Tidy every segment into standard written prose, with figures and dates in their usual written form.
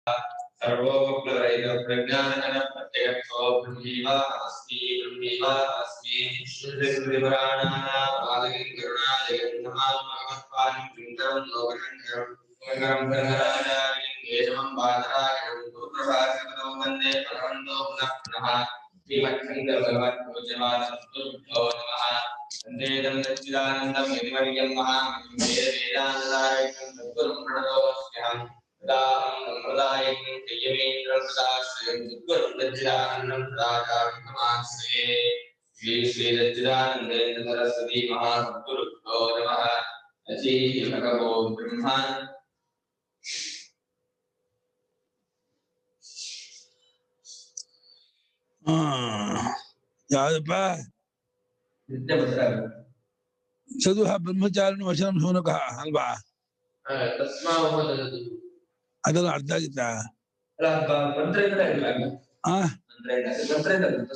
सर्वोपलब्धप्रज्ञानघन प्रत्यक्षो ब्रह्मीवा अस्मि शुद्धकृतिपुराणानां करुणालयन्नमात्मकमत्पानि पिण्डं लोकशङ्करं गङ्गं गङ्गराजार्यं केशवं बादरायणं गुरुप्रभाकरं वन्दे भगवन्तो पुनः पुनः श्रीमच्छङ्करभगवत्पूज्यपादसंस्तुभ्यो नमः वन्दे तं सच्चिदानन्दं यतिवर्यं महामहिं वेदवेदान्तदायकं सद्गुरुं प्रणतोऽस्म्यहम् श्री श्री सच्चिदानंदेन्द्र सरस्वती महागुरुभ्यो नमः। अजी भगवो ब्रह्मा ಯಾವ್ದಪ್ಪ ಚದುಹ ಬ್ರಹ್ಮಚಾರಿಣ ವಚನ ಶೂನಕ ಅಲ್ವಾ? ಅದೆಲ್ಲ ಅರ್ಥ ಆಗಿತ್ತಾ?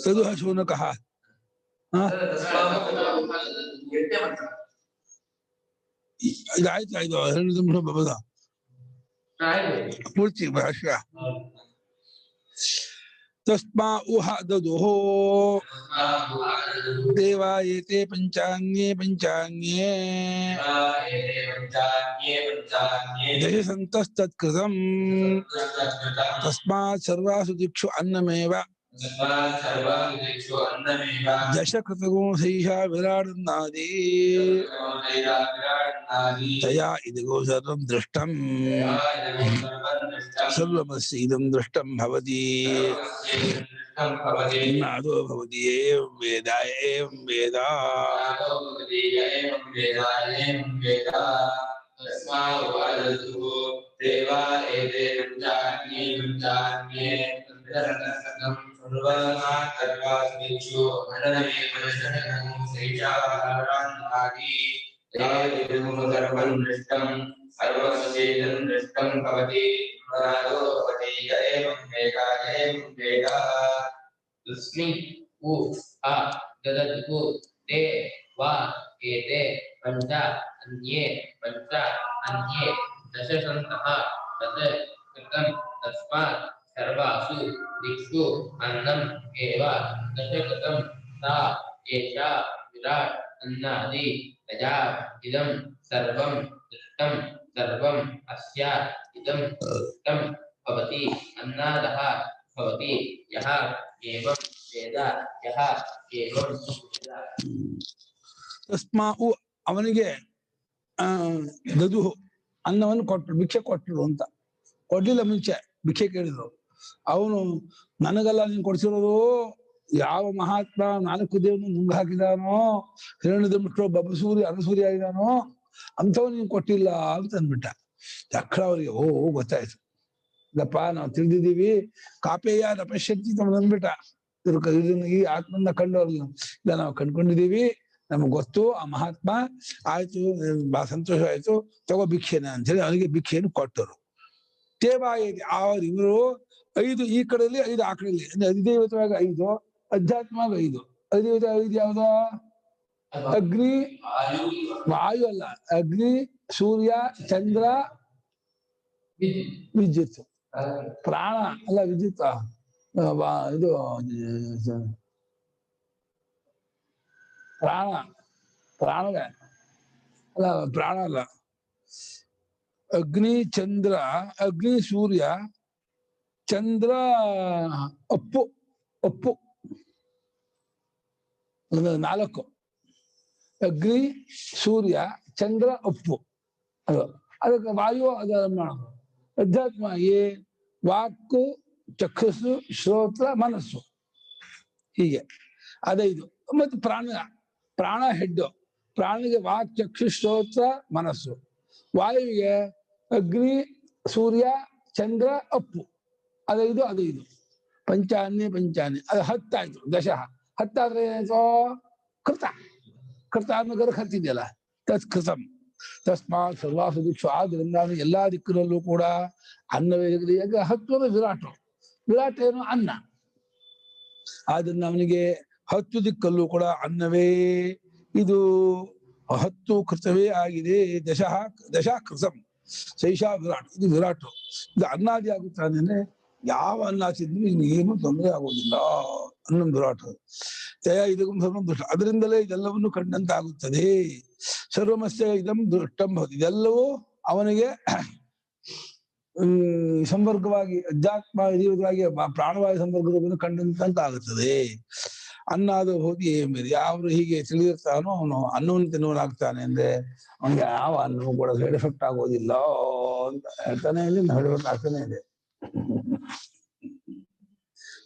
ಚದುಹ ಶೂನಕ ಇದಾಯ್ತಾ? ಇದು 2 ನಿಮಿಷ ಬಬದ ಪೂರ್ತಿ ಭಾಷ್ಯ. ತಸ್ಮಾ ಉಹ ದದುಹೋ ದೇವಾಯೇತೆ ಪಂಚಾಂಗೇ ಪಂಚಾಂಗೇ ದಶಸಂತಸ್ತತ್ಕೃತಂ ತಸ್ಮಾತ್ ಸರ್ವಾಸು ದಿಕ್ಷು ಅನ್ನಮೇವ ದಶಕೃತಗುಣಸೈಷ ವಿರಾಡನ್ನಾದಿ ತಯಾ ಇದಗೋ ಸರ್ವಂ ದೃಷ್ಟಂ ಸರ್ವಮಸ್ಯ ಇದಂ ದೃಷ್ಟಂ ಭವತಿ ನಾದೋ ಭವತಿ ಏವಂ ವೇದ ಏವಂ ವೇದ. तस्मै उ आ ददतु ते वा एते पंच अन्ये पंच अन्ये दशसन्तः तत् कृतं तस्मात् सर्वासु दिक्षु अन्नम् एव दशकृतं सा एषा विराट् अन्नादि तया इदं सर्वं दृष्टं सर्वम् अस्य इदं दृष्टं भवति अन्नादः भवति यः एवं वेद यः एवं वेद. ತಸ್ಮಾ ಉ ಅವನಿಗೆ ದದುಹು ಅನ್ನವನ್ನು ಕೊಟ್ಟರು, ಭಿಕ್ಷೆ ಕೊಟ್ಟರು ಅಂತ. ಕೊಡ್ಲಿಲ್ಲ, ಮುಂಚೆ ಭಿಕ್ಷೆ ಕೇಳಿದ್ರು. ಅವನು ನನಗೆಲ್ಲ ನೀನು ಕೊಡ್ಸಿರೋದು ಯಾವ ಮಹಾತ್ಮ 4 ದೇವನು ನುಂಗ ಹಾಕಿದಾನೋ, ಹಿರಣ್ಯದಂಬಿಟ್ಟು ಬಬಸೂರಿ ಅನಸೂರಿ ಆಗಿದಾನೋ ಅಂಥವ್ ನೀನು ಕೊಟ್ಟಿಲ್ಲ ಅಂತ ಅಂದ್ಬಿಟ್ಟ. ತಕ್ಷಣ ಅವರಿಗೆ ಓ ಗೊತ್ತಾಯ್ತು, ಇಲ್ಲಪ್ಪ ನಾವು ತಿಳಿದಿದ್ದೀವಿ, ಕಾಪೇಯ ನಪಶಕ್ತಿ ತಮ್ಮ ಅಂದ್ಬಿಟ್ಟ. ಈ ಆತ್ಮನ್ನ ಕಂಡವ್ರಲ್ಲ, ಇಲ್ಲ ನಾವು ಕಂಡ್ಕೊಂಡಿದ್ದೀವಿ, ನಮಗ್ ಗೊತ್ತು ಆ ಮಹಾತ್ಮ. ಆಯ್ತು, ಬಹಳ ಸಂತೋಷ ಆಯ್ತು, ತಗೋ ಭಿಕ್ಷೆನ ಅಂತ ಹೇಳಿ ಅವನಿಗೆ ಭಿಕ್ಷೆಯನ್ನು ಕೊಟ್ಟರು. ತೇವಾಯತಿ ಇವರು 5 ಈ ಕಡೆಯಲ್ಲಿ 5 ಆ ಕಡೆಯಲ್ಲಿ, ಅಂದ್ರೆ ಅಧಿದೇವತವಾಗಿ 5, ಅಧ್ಯಾತ್ಮವಾಗಿ 5. ಅಧಿದೇವತ 5 ಯಾವ್ದ? ಅಗ್ನಿ, ವಾಯು ಅಲ್ಲ, ಅಗ್ನಿ, ಸೂರ್ಯ, ಚಂದ್ರ, ವಿದ್ಯುತ್. ಪ್ರಾಣ ಅಲ್ಲ, ವಿದ್ಯುತ್ ಇದು ಪ್ರಾಣವೇ ಅಲ್ಲ, ಪ್ರಾಣ ಅಲ್ಲ. ಅಗ್ನಿ, ಚಂದ್ರ, ಅಗ್ನಿ, ಸೂರ್ಯ, ಚಂದ್ರ, ಅಪ್ಪು 4. ಅಗ್ನಿ, ಸೂರ್ಯ, ಚಂದ್ರ, ಅಪ್ಪು. ಅದಕ್ಕೆ ವಾಯು ಅದರ ಮಾಡೋದು. ಅಧ್ಯಾತ್ಮ ವಾಕು, ಚಕ್ಷುಸ್ಸು, ಶ್ರೋತ್ರ, ಮನಸ್ಸು, ಹೀಗೆ ಅದೈದು. ಮತ್ತು ಪ್ರಾಣ ಹೆಡ್ಡು. ಪ್ರಾಣಿಗೆ ವಾಕ್, ಚಕ್ಷು, ಶ್ರೋತ್ರ, ಮನಸ್ಸು. ವಾಯುವಿಗೆ ಅಗ್ನಿ, ಸೂರ್ಯ, ಚಂದ್ರ, ಅಪ್ಪು. ಅದೈದು. ಪಂಚಾನ್ಯ ಅದು 10 ಆಯ್ತು. 10 10 ಏನಾಯ್ತು? ಕೃತ ಅನ್ನೋ ಹತ್ತಿದೆಯಲ್ಲ, ತತ್ಕೃತಂ. ತಸ್ಮಾತ್ ಸರ್ವಾಸು ದಿಕ್ಷು, ಆದ್ರಿಂದ ಎಲ್ಲಾ ದಿಕ್ಕಿನಲ್ಲೂ ಕೂಡ ಅನ್ನವೇ ಇರಲಿ. ಈಗ 10 ವಿರಾಟ್ ಏನು? ಅನ್ನ. ಆದ್ರಿಂದ ಅವನಿಗೆ 10 ದಿಕ್ಕಲ್ಲೂ ಕೂಡ ಅನ್ನವೇ. ಇದು 10 ಕೃತವೇ ಆಗಿದೆ. ದಶ ಕೃತಂ, ಶೈಷಾ ವಿರಾಟ್, ಇದು ವಿರಾಟ್. ಇದು ಅನ್ನಾದಿ ಆಗುತ್ತಾನೆ ಅಂದ್ರೆ ಯಾವ ಅನ್ನ ತಿಂದ್ರು ಏನು ತೊಂದರೆ ಆಗುವುದಿಲ್ಲ. ಅನ್ನ ವಿರಾಟ್ ಜಯ ಇದಂ ಸರ್ವಂ ದೃಷ್ಟ, ಅದರಿಂದಲೇ ಇದೆಲ್ಲವನ್ನು ಕಂಡಂತ ಆಗುತ್ತದೆ. ಸರ್ವಮಸ್ಯ ಇದಂ ದೃಷ್ಟಂ ಭವತಿ, ಇದೆಲ್ಲವೂ ಅವನಿಗೆ ಸಂಪರ್ಕವಾಗಿ ಅಧ್ಯಾತ್ಮ ಇದೀವಾಗಿ ಪ್ರಾಣವಾಯು ಸಂಪರ್ಕವನ್ನು ಕಂಡಂತ ಆಗುತ್ತದೆ. ಅನ್ನಾದ ಹೋಗಿ ಬೇರೆ ಯಾರು ಹೀಗೆ ತಿಳಿದಿರ್ತಾನೋ ಅವನು ಅನ್ನವನ್ನು ತಿನ್ನುವನಾಗ್ತಾನೆ ಅಂದ್ರೆ ಅವನಿಗೆ ಯಾವ ಅನ್ನವೂ ಕೂಡ ಸೈಡ್ ಎಫೆಕ್ಟ್ ಆಗೋದಿಲ್ಲ ಅಂತ ಹೇಳ್ತಾನೆ ಇದೆ. ಸೈಡ್ ಎಫೆಕ್ಟ್ ಆಗ್ತಾನೆ ಇದೆ.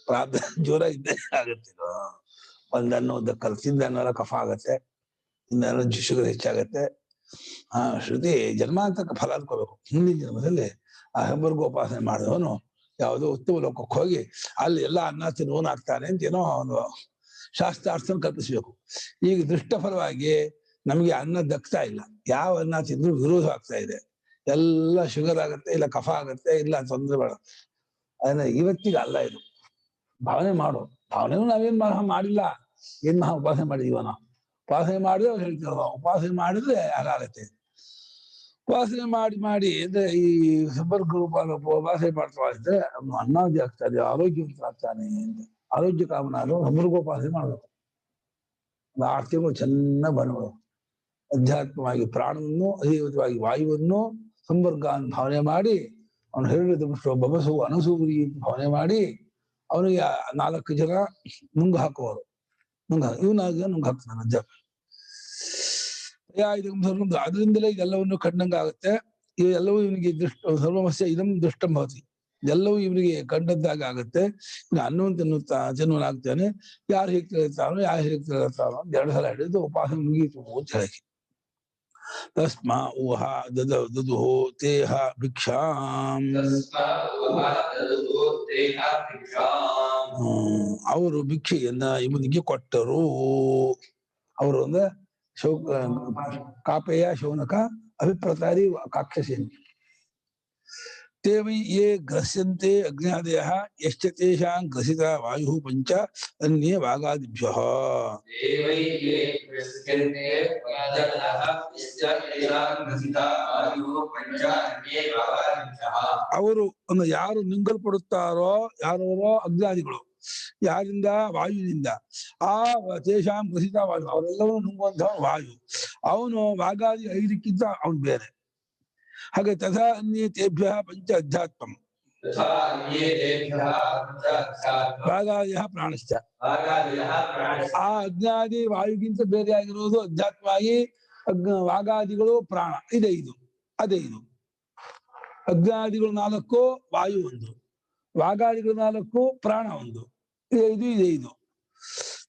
ಪ್ರಾರ್ಥನೆ ಜೋರ ಇದ್ದೇ ಆಗುತ್ತೆ. ಒಂದನ್ನು ಕಲ್ತಿದ್ದನ್ನೆಲ್ಲ ಕಫ ಆಗತ್ತೆ, ಇನ್ನೆಲ್ಲ ಶುಗರ್ ಹೆಚ್ಚಾಗತ್ತೆ. ಶ್ರುತಿ ಜನ್ಮಾಂತಕ ಫಲ ಅನ್ಕೋಬೇಕು. ಮುಂದಿನ ಜನ್ಮದಲ್ಲಿ ಆ ಹೆಂಬರ್ಗೋಪಾಸನೆ ಮಾಡಿದವನು ಯಾವುದೋ ಉತ್ತಮ ಲೋಕಕ್ಕೆ ಹೋಗಿ ಅಲ್ಲಿ ಎಲ್ಲ ಅನ್ನ ತಿನ್ನುವನಾಗ್ತಾನೆ ಅಂತ ಏನೋ ಅವನು ಶಾಸ್ತ್ರಾರ್ಥನ ಕಲ್ಪಿಸ್ಬೇಕು. ಈಗ ದೃಷ್ಟ ಫಲವಾಗಿ ನಮಗೆ ಅನ್ನ ದಕ್ತಾ ಇಲ್ಲ. ಯಾವ ಅನ್ನ ತಿಂದ್ರು ವಿರೋಧ ಆಗ್ತಾ ಇದೆ. ಎಲ್ಲ ಶುಗರ್ ಆಗತ್ತೆ, ಇಲ್ಲ ಕಫ ಆಗತ್ತೆ, ಇಲ್ಲ ತೊಂದರೆ ಬರುತ್ತೆ. ಅದನ್ನ ಇವತ್ತಿಗೆ ಅಲ್ಲ ಇದು. ಭಾವನೆ ಮಾಡು. ಭಾವನೆನೂ ನಾವೇನ್ ಮಾಡಿಲ್ಲ. ಏನ್ ಮಹಾ ಉಪಾಸನೆ ಮಾಡಿದೀವ ನಾವು? ಉಪಾಸನೆ ಮಾಡಿದ್ರೆ ಅವ್ರು ಹೇಳ್ತೀವ, ಉಪಾಸನೆ ಮಾಡಿದ್ರೆ ಹಾಗಾಗತ್ತೆ. ಉಪಾಸನೆ ಮಾಡಿ ಅಂದ್ರೆ ಈ ಸಂಪರ್ಕ ಉಪಾಸನೆ ಮಾಡ್ತಾ ಇದ್ರೆ ಅವನು ಅನ್ನಾದಿ ಆಗ್ತಾನೆ, ಆರೋಗ್ಯವಂತರಾಗ್ತಾನೆ ಅಂತ. ಆರೋಗ್ಯ ಕಾಮನಾದ್ರು ಸಂಪರ್ಕೋಪಾಸನೆ ಮಾಡಬೇಕು. ಒಂದು 6 ತಿಂಗಳು ಚೆನ್ನಾಗಿ ಬರಬೇಕು. ಅಧ್ಯಾತ್ಮವಾಗಿ ಪ್ರಾಣವನ್ನು, ಅಧಿಕವಾಗಿ ವಾಯುವನ್ನು ಸಂಪರ್ಕ ಭಾವನೆ ಮಾಡಿ ಅವನು ಹೇಳಿದ ಬಬಸು ಅನಸೂರಿ ಭಾವನೆ ಮಾಡಿ ಅವನಿಗೆ 4 ಜನ ನುಂಗು ಹಾಕುವರು. ಇವನಾಗ ನುಂಗು ಹಾಕ್ತಾನೆ ಅಧ್ಯಾತ್ಮ. ಅದರಿಂದಲೇ ಇದೆಲ್ಲವನ್ನು ಕಂಡಂಗ ಆಗುತ್ತೆ. ಇವೆಲ್ಲವೂ ಇವನಿಗೆ ಸರ್ವಮಸ್ಯ ಇದಂ ದೃಷ್ಟಂ ಭವತಿ, ಇದೆಲ್ಲವೂ ಇವನಿಗೆ ಕಂಡಂತಾಗ ಆಗುತ್ತೆ. ಅನ್ನವನ್ನು ತಿನ್ನುವನಾಗ್ತಾನೆ. ಯಾರು ಹೇಗೆ ತಿಳಿರ್ತಾನೋ ಯಾರು ಹೇಗೆ ತಿಳಿರ್ತಾನೋ 2 ಸಲ ಹಿಡಿದು ಉಪಾಸನೆ ಮುಗಿಯಿತು ಅಂತ ಹೇಳಿ. ತಸ್ಮಾ ಊಹ ದದುಃ ತೇಹ ಭಿಕ್ಷಾಂ, ಅವರು ಭಿಕ್ಷೆಯನ್ನ ಇವನಿಗೆ ಕೊಟ್ಟರು. ಅವರು ಅಂದ್ರೆ ಕಾಪೇಯ ಶೌನಕ ಅಭಿಪ್ರತಾರಿ ಕಾಕ್ಷಸೇನಿ. ते वै ये ग्रस्यन्ते अग्न्यादयः यश्च तेषां ग्रसिता वायुः पञ्च अन्ये वागादिभ्यः। ಅವರು ಯಾರು ನುಂಗಲ್ಪಡುತ್ತಾರೋ ಯಾರೋ ಅಗ್ನಾದಿಗಳು, ಯಾರಿಂದ? ವಾಯುವಿನಿಂದ. ಆ ತೇಷಾಂ ಗ್ರಸಿತ ವಾಯು, ಅವರೆಲ್ಲವೂ ನುಂಗುವಂತಹ ವಾಯು. ಅವನು ವಾಗಾದಿ 5ಕ್ಕಿಂತ ಅವನು ಬೇರೆ. ಹಾಗೆ ತಥಾ ಅನ್ಯೇ ತೇಭ್ಯ ಪಂಚ ಅಧ್ಯಾತ್ಮಂ ವಾಗಾದಿಯ ಪ್ರಾಣಶ್ಚ. ಆ ಅಜ್ಞಾದಿ ವಾಯುಗಿಂತ ಬೇರೆ ಆಗಿರೋದು ಅಧ್ಯಾತ್ಮವಾಗಿ ವಾಗಾದಿಗಳು ಪ್ರಾಣ. ಇದೈದು ಅದೈದು. ಅಜ್ಞಾದಿಗಳು 4, ವಾಯು 1, ವಾಗಾದಿಗಳು 4, ಪ್ರಾಣ 1. ಇದೈದು.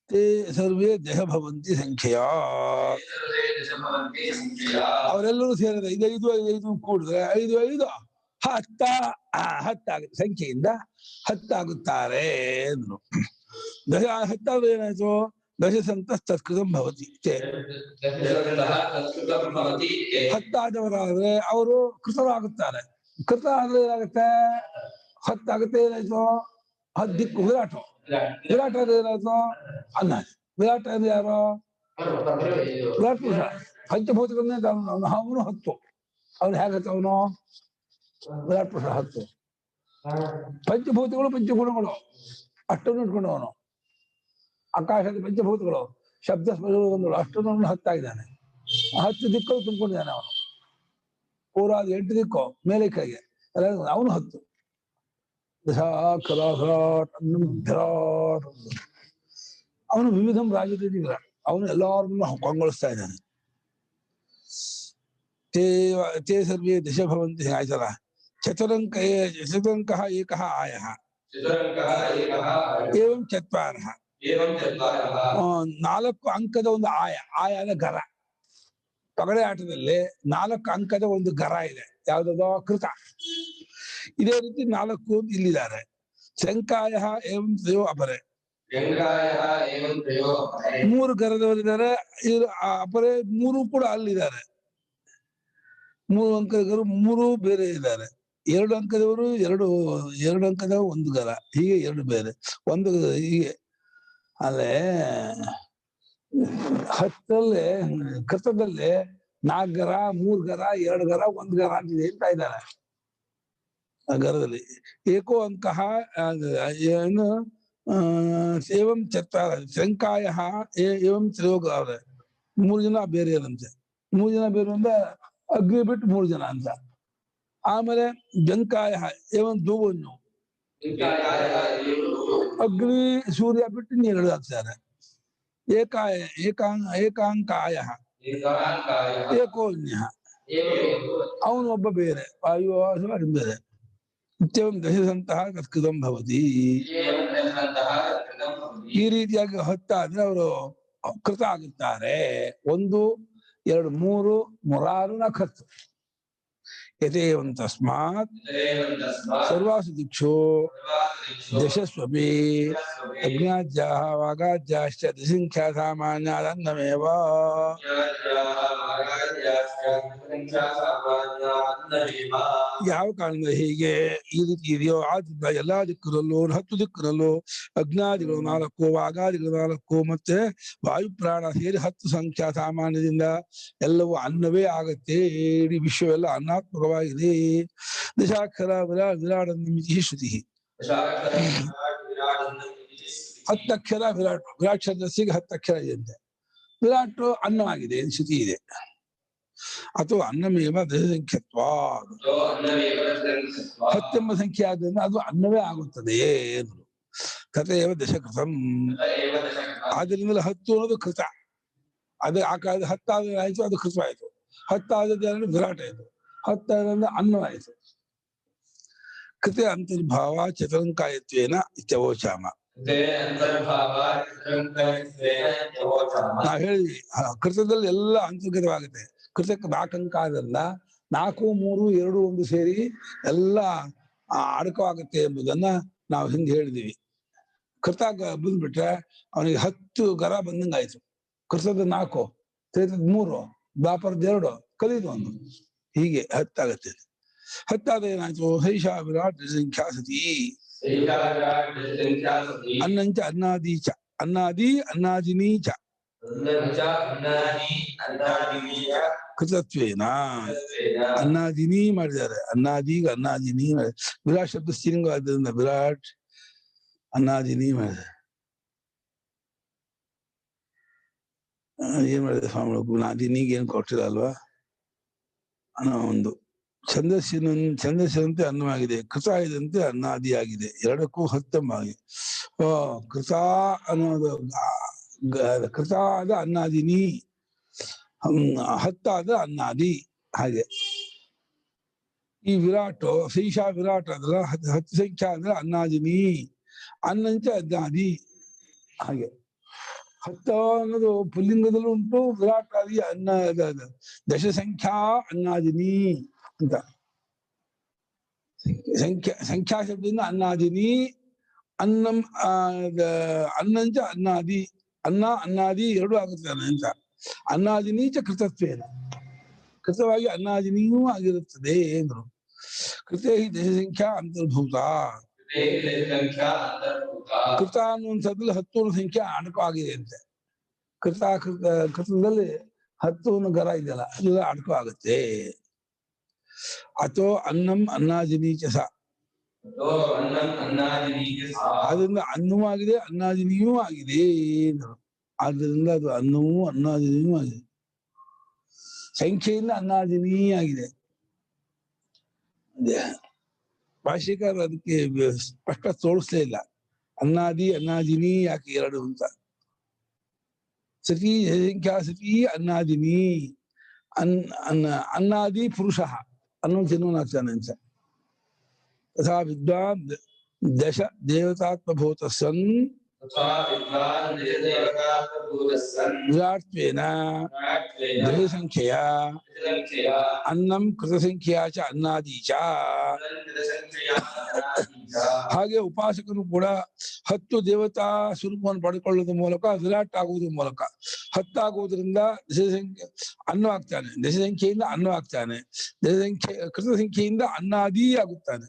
ते सर्वे देह भवन्ति संख्या. ಅವರೆಲ್ಲರೂ ಸೇರಿದ 5 ಕೂಡಿದ್ರೆ 5 10 ಸಂಖ್ಯೆಯಿಂದ 10 ಆಗುತ್ತಾರೆ ಅಂದ್ರು. 10 ಏನಾಯ್ತು? ದಶಸಂತ ತತ್ಕೃತಂ ಭವತಿ. 10 ಆದವರಾದ್ರೆ ಅವರು ಕೃತರಾಗುತ್ತಾರೆ. ಕೃತ ಆದ್ರೆ ಏನಾಗುತ್ತೆ? 10 ಆಗುತ್ತೆ. ಏನಾಯ್ತು? 10 ದಿಕ್ಕು ವಿರಾಟ. ವಿರಾಟ ಅಂದ್ರೆ ಏನಾಯ್ತು? ಅನ್ನ. ವಿರಾಟ ಅಂದ್ರೆ ಯಾರು? ವಿರಾಟ್ ಪುರುಷ. ಪಂಚಭೂತಗಳನ್ನೇ ಅವನು 10. ಅವನು ಹೇಗತ್ತ? ಅವನು ವಿರಾಟ್ ಪುರುಷ 10. ಪಂಚಭೂತಗಳು ಪಂಚಗುಣಗಳು ಅಷ್ಟನ್ನು ಇಟ್ಕೊಂಡು ಅವನು. ಆಕಾಶದ ಪಂಚಭೂತಗಳು ಶಬ್ದ ಸ್ಪರ್ಶಗಳು ಅಷ್ಟನ್ನು 10 ಆಗಿದ್ದಾನೆ. 10 ದಿಕ್ಕಲು ತುಂಬಿಕೊಂಡಿದ್ದಾನೆ ಅವನು. ಪೂರಾದ 8 ದಿಕ್ಕು ಮೇಲೆ ಕೈಗೆ ಅವನು 10. ಅವನು ವಿವಿಧಂ ರಾಜಕೀಯ ವಿರಾಟ್. ಅವನು ಎಲ್ಲಾರನ್ನು ಕೊಂಗೊಳಿಸ್ತಾ ಇದ್ದಾನೆ. ತೇ ಸರ್ವೇ ದಶ ಭವಂತಿ. ಆಯ್ತಲ್ಲ. ಚತುರಂಕ ಏಕಃ ಆಯಃ ಏವಂ ಚತ್ವಾರಃ. 4 ಅಂಕದ ಒಂದು ಆಯ. ಆಯ ಅಂದ್ರೆ ಗರ. ಪಗಡೆ ಆಟದಲ್ಲಿ 4 ಅಂಕದ ಒಂದು ಗರ ಇದೆ. ಯಾವ್ದದೋ? ಕೃತ. ಇದೇ ರೀತಿ 4 ಇಲ್ಲಿದ್ದಾರೆ. ಶಂಕಾಯ ಏವಂ ತ್ರಯೋ ಅಪರೆ. 3 ಗರದವರಿದ್ದಾರೆ. ಅಪರೆ 3 ಕೂಡ ಅಲ್ಲಿದ್ದಾರೆ. 3 ಅಂಕದವರು 3 ಬೇರೆ ಇದ್ದಾರೆ. 2 ಅಂಕದವರು 2 ಅಂಕದ 1 ಗರ. ಹೀಗೆ 2 ಬೇರೆ 1 ಹೀಗೆ. ಅಲ್ಲೇ 10ರಲ್ಲಿ ಕೃತದಲ್ಲಿ 4 ಗರ 3 ಗರ 2 ಗರ 1 ಗರ ಅಂತ ಹೇಳ್ತಾ ಇದ್ದಾರೆ ಆ ಗರದಲ್ಲಿ. ಏಕೋ ಅಂಕಃ ಏನು ಏವಂ ಚತ್ವಾರ ಶಂಕಾಯ ಏವಂ ತ್ರಯೋಗ 3 ಜನ ಬೇರೆ ಇರಂತೆ. 3 ಜನ ಬೇರೆ ಅಂದ್ರೆ ಅಗ್ನಿ ಬಿಟ್ಟು 3 ಜನ ಅಂತ. ಆಮೇಲೆ ಜಂಕಾಯ ಏವಂ ಧೂವನ್ನು ಅಗ್ನಿ ಸೂರ್ಯ ಬಿಟ್ಟು ನೀರು ಹಾಕ್ತಾರೆ. ಏಕಾಂಕಾಯ ಏಕೋನ್ಯ ಅವನು ಒಬ್ಬ ಬೇರೆ ವಾಯು ಬೇರೆ. ನಿತ್ಯವಂ ದಶದಂತಹ ತತ್ಕೃತಂ ಭವತಿ. ಈ ರೀತಿಯಾಗಿ 10 ಆದ್ರೆ ಅವರು ಕೃತ ಆಗುತ್ತಾರೆ. 1 2 3 6 4 ಯಥೇವಂ ತಸ್ಮಾತ್ ಸರ್ವಾಸು ದಿಕ್ಷು ದಶಸ್ವಪಿ ಅಜ್ಞಾಜ್ಯಾಃ ವಾಗಾಜ್ಯಾಶ್ಚ ದಶಸಂಖ್ಯಾ ಸಾಮಾನ್ಯಾದನ್ನಮೇವ. ಯಾವ ಕಾರಣದಿಂದ ಹೀಗೆ ಈ ರೀತಿ ಇದೆಯೋ ಆದ್ರಿಂದ ಎಲ್ಲಾ ದಿಕ್ಕರಲ್ಲೂ 10 ದಿಕ್ಕರಲ್ಲೂ ಅಜ್ಞಾದಿಗಳು 4, ವಾಗಾದಿಗಳು 4 ಮತ್ತೆ ವಾಯುಪ್ರಾಣ ಸೇರಿ 10 ಸಂಖ್ಯಾ ಸಾಮಾನ್ಯದಿಂದ ಎಲ್ಲವೂ ಅನ್ನವೇ ಆಗತ್ತೆ. ಇಡೀ ವಿಶ್ವವೆಲ್ಲ ಅನ್ನಾತ್ಮಕವಾಗಿದೆ. ದಶಾಕ್ಷರ ವಿರಾಟ್ ಶ್ರುತಿ. 10 ಅಕ್ಷರ ವಿರಾಟ್. ವಿರಾಟ್ ಶಬ್ದಸಿಗೆ 10 ಅಕ್ಷರ ಇದೆಯಂತೆ. ವಿರಾಟ್ ಅನ್ನವಾಗಿದೆ ಶ್ರುತಿ ಇದೆ. ಅಥವಾ ಅನ್ನಮೇವ ದಶಸಂಖ್ಯತ್ವ 10 ಎಂಬ ಸಂಖ್ಯೆ ಆದ್ರಿಂದ ಅದು ಅನ್ನವೇ ಆಗುತ್ತದೆ. ಕಥೆಯವ ದಶಕೃತಂ. ಆದ್ರಿಂದ 10 ಅನ್ನೋದು ಕೃತ. ಅದು ಆ ಕಾಲದ 10 ಆದ್ರೆ ಆಯ್ತು, ಅದು ಕೃತವಾಯಿತು. 10 ಆದದ್ದು ವಿರಾಟ್ ಆಯ್ತು. 10 ಆದ್ರಿಂದ ಅನ್ನವಾಯಿತು. ಕೃತೆ ಅಂತರ್ಭಾವ ಚತುರಂಕಾಯತ್ವೇನ ಇತ್ಯವೋಚಾಮ. ನಾವ್ ಹೇಳಿದ್ವಿ ಕೃತದಲ್ಲಿ ಎಲ್ಲ ಅಂತರ್ಗತವಾಗುತ್ತೆ. ಕೃತಕ್ಕೆ 4 ಅಂಕ ಆದ್ರಿಂದ 4, 3, 2, 1 ಸೇರಿ ಎಲ್ಲ ಅಡಕವಾಗುತ್ತೆ ಎಂಬುದನ್ನ ನಾವು ಹಿಂದೆ ಹೇಳಿದೀವಿ. ಕೃತ ಬಂದ್ಬಿಟ್ರೆ ಅವನಿಗೆ 10 ಗರ ಬಂದಂಗಾಯ್ತು. ಕೃತದ 4, ತ್ರೇತದ 3, ದ್ವಾಪರದ 2, ಕಲಿದ 1, ಹೀಗೆ 10 ಆಗತ್ತೆ. 10 ಆದ ಏನಾಯ್ತು? ಹೈಷಾ ವಿರಾಟ್ ಸಂಖ್ಯಾ ಸತಿ. ಅನ್ನಂಚ ಅನ್ನಾದೀಚ ಅನ್ನಾದಿ ಅನ್ನಾದಿನೀಚ ಕೃತತ್ವೇನ ಅನ್ನಾದಿನಿ ಮಾಡಿದ್ದಾರೆ. ಅನ್ನಾದಿಗ ಅನ್ನಾದಿನಿ ವಿರಾಟ್ ಶಬ್ದ ಸ್ತ್ರೀಲಿಂಗ ಆದ್ದರಿಂದ ವಿರಾಟ್ ಅನ್ನಾದಿನಿ ಮಾಡಿದ್ದಾರೆ. ಏನ್ ಮಾಡಿದೆ ಸ್ವಾಮಿಗಳು? ನಾದಿನಿಗೆ ಏನ್ ಕೊಟ್ಟಿಲ್ಲ ಅಲ್ವಾ ಅನ್ನೋ ಒಂದು ಛಂದಸ್ಸಿನಂತೆ ಅನ್ನವಾಗಿದೆ. ಕೃತ ಇದಂತೆ ಅನ್ನಾದಿ ಆಗಿದೆ. ಎರಡಕ್ಕೂ 10 ಆಗಿದೆ. ಕೃತ ಅನ್ನೋದು ಕೃತ ಆದ ಅನ್ನಾದಿನಿ, 10 ಆದ ಅನ್ನಾದಿ. ಹಾಗೆ ಈ ವಿರಾಟ್ ಶೈಷಾ ವಿರಾಟ್ ಆದ್ರ 10 ಸಂಖ್ಯಾ ಅಂದ್ರೆ ಅನ್ನಾದಿನಿ, ಅನ್ನಂಚ ಅನ್ನಾದಿ. ಹಾಗೆ 10 ಅನ್ನೋದು ಪುಲ್ಲಿಂಗದಲ್ಲೂ ಉಂಟು, ವಿರಾಟ್ ಆದಿ ಅನ್ನ ದಶಸಂಖ್ಯಾ ಅನ್ನಾದಿನಿ ಅಂತ. ಸಂಖ್ಯಾ ಶಬ್ದದಿಂದ ಅನ್ನಾದಿನಿ, ಅನ್ನಂ ಅನ್ನಂಚ ಅನ್ನಾದಿ. ಅನ್ನಾದಿ 2 ಆಗುತ್ತೆ ಅಂತ. ಅನ್ನಾದಿನೀಚ ಕೃತತ್ವೇನ, ಕೃತವಾಗಿ ಅನ್ನಾದಿನಿಯೂ ಆಗಿರುತ್ತದೆ ಎಂದ್ರು. ಕೃತೇ ಹಿ ದಶಸಂಖ್ಯಾ ಅಂತರ್ಭೂತ. ಕೃತ ಅನ್ನುವಂಥದ್ರಲ್ಲಿ 10 ಸಂಖ್ಯೆ ಅಡಕವಾಗಿದೆ ಅಂತೆ. ಕೃತದಲ್ಲಿ 10 ಗರ ಇದೆಯಲ್ಲ, ಅದೆಲ್ಲ ಅಡಕವಾಗುತ್ತೆ. ಅಥೋ ಅನ್ನಂ ಅನ್ನಾದಿನೀಚ ಸ. ಅದರಿಂದ ಅನ್ನವೂ ಆಗಿದೆ ಅನ್ನಾದಿನಿಯೂ ಆಗಿದೆ. ಆದ್ದರಿಂದ ಅದು ಅನ್ನವೂ ಅನ್ನಾದಿನಿಯೂ ಆಗಿದೆ. ಸಂಖ್ಯೆಯಿಂದ ಅನ್ನಾದಿನಿ ಆಗಿದೆ. ಭಾಷಿಕರು ಅದಕ್ಕೆ ಸ್ಪಷ್ಟ ತೋರಿಸ್ಲೇ ಇಲ್ಲ. ಅನ್ನಾದಿ ಅನ್ನಾದಿನಿ ಯಾಕೆ 2 ಅಂತ. ಸತಿ ಸಂಖ್ಯಾ ಸತಿ ಅನ್ನಾದಿನಿ. ಅನ್ನಾದಿ ಪುರುಷ ಅನ್ನೋದು ತಿನ್ನುವನಾಗ್ತಾನೆ ಅಂತ. ತಥಾ ವಿದ್ವಾನ್ ದಶ ದೇವತಾತ್ಮಭೂತ ಸನ್ ವಿರಾಟ್ವೇನ ದಶಸಂಖ್ಯೆಯ ಅನ್ನಂ ಕೃತಸಂಖ್ಯೆಯ ಚ ಅನ್ನಾದಿ ಚ. ಹಾಗೆ ಉಪಾಸಕನು ಕೂಡ 10 ದೇವತಾ ಸ್ವರೂಪವನ್ನು ಪಡೆದುಕೊಳ್ಳುವುದರ ಮೂಲಕ ವಿರಾಟ್ ಆಗುವುದರ ಮೂಲಕ 10 ಆಗುವುದರಿಂದ ದಶಸಂಖ್ಯೆ ಅನ್ನವಾಗ್ತಾನೆ. ದಶಸಂಖ್ಯೆಯಿಂದ ಅನ್ನವಾಗ್ತಾನೆ. ಕೃತಸಂಖ್ಯೆಯಿಂದ ಅನ್ನಾದಿ ಆಗುತ್ತಾನೆ.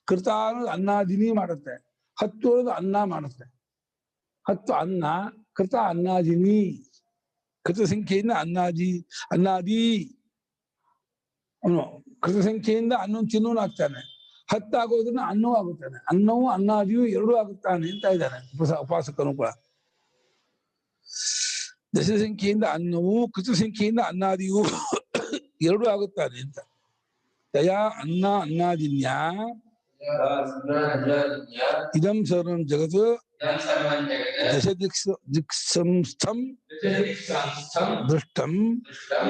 ಕೃತ ಅನ್ನೋದು ಅನ್ನಾದಿನಿ ಮಾಡುತ್ತೆ, 10 ಅನ್ನೋದು ಅನ್ನ ಮಾಡುತ್ತೆ. 10 ಅನ್ನ, ಕೃತ ಅನ್ನಾದಿನಿ. ಕೃತ ಸಂಖ್ಯೆಯಿಂದ ಅನ್ನಾದಿ ಅನ್ನಾದಿ ಅವನು ಕೃತ ಸಂಖ್ಯೆಯಿಂದ ಅನ್ನೊಂದು ತಿನ್ನೋನು ಆಗ್ತಾನೆ. 10 ಆಗೋದ್ರಿಂದ ಅನ್ನವೂ ಆಗುತ್ತಾನೆ. ಅನ್ನವೂ ಅನ್ನಾದಿಯೂ ಎರಡೂ ಆಗುತ್ತಾನೆ ಅಂತ ಇದ್ದಾನೆ ಉಪಾಸಕನು ಕೂಡ. ದಶ ಸಂಖ್ಯೆಯಿಂದ ಅನ್ನವೂ ಕೃತ ಸಂಖ್ಯೆಯಿಂದ ಅನ್ನಾದಿಯೂ ಎರಡೂ ಆಗುತ್ತಾನೆ ಅಂತ. ತಯಾ ಅನ್ನ ಅನ್ನಾದಿನ್ಯಾ ಇದಂ ಸರ್ವಂ ಜಗತ್ ದಶ ದಿಕ್ಸಂಸ್ಥಂ ದೃಷ್ಟಂ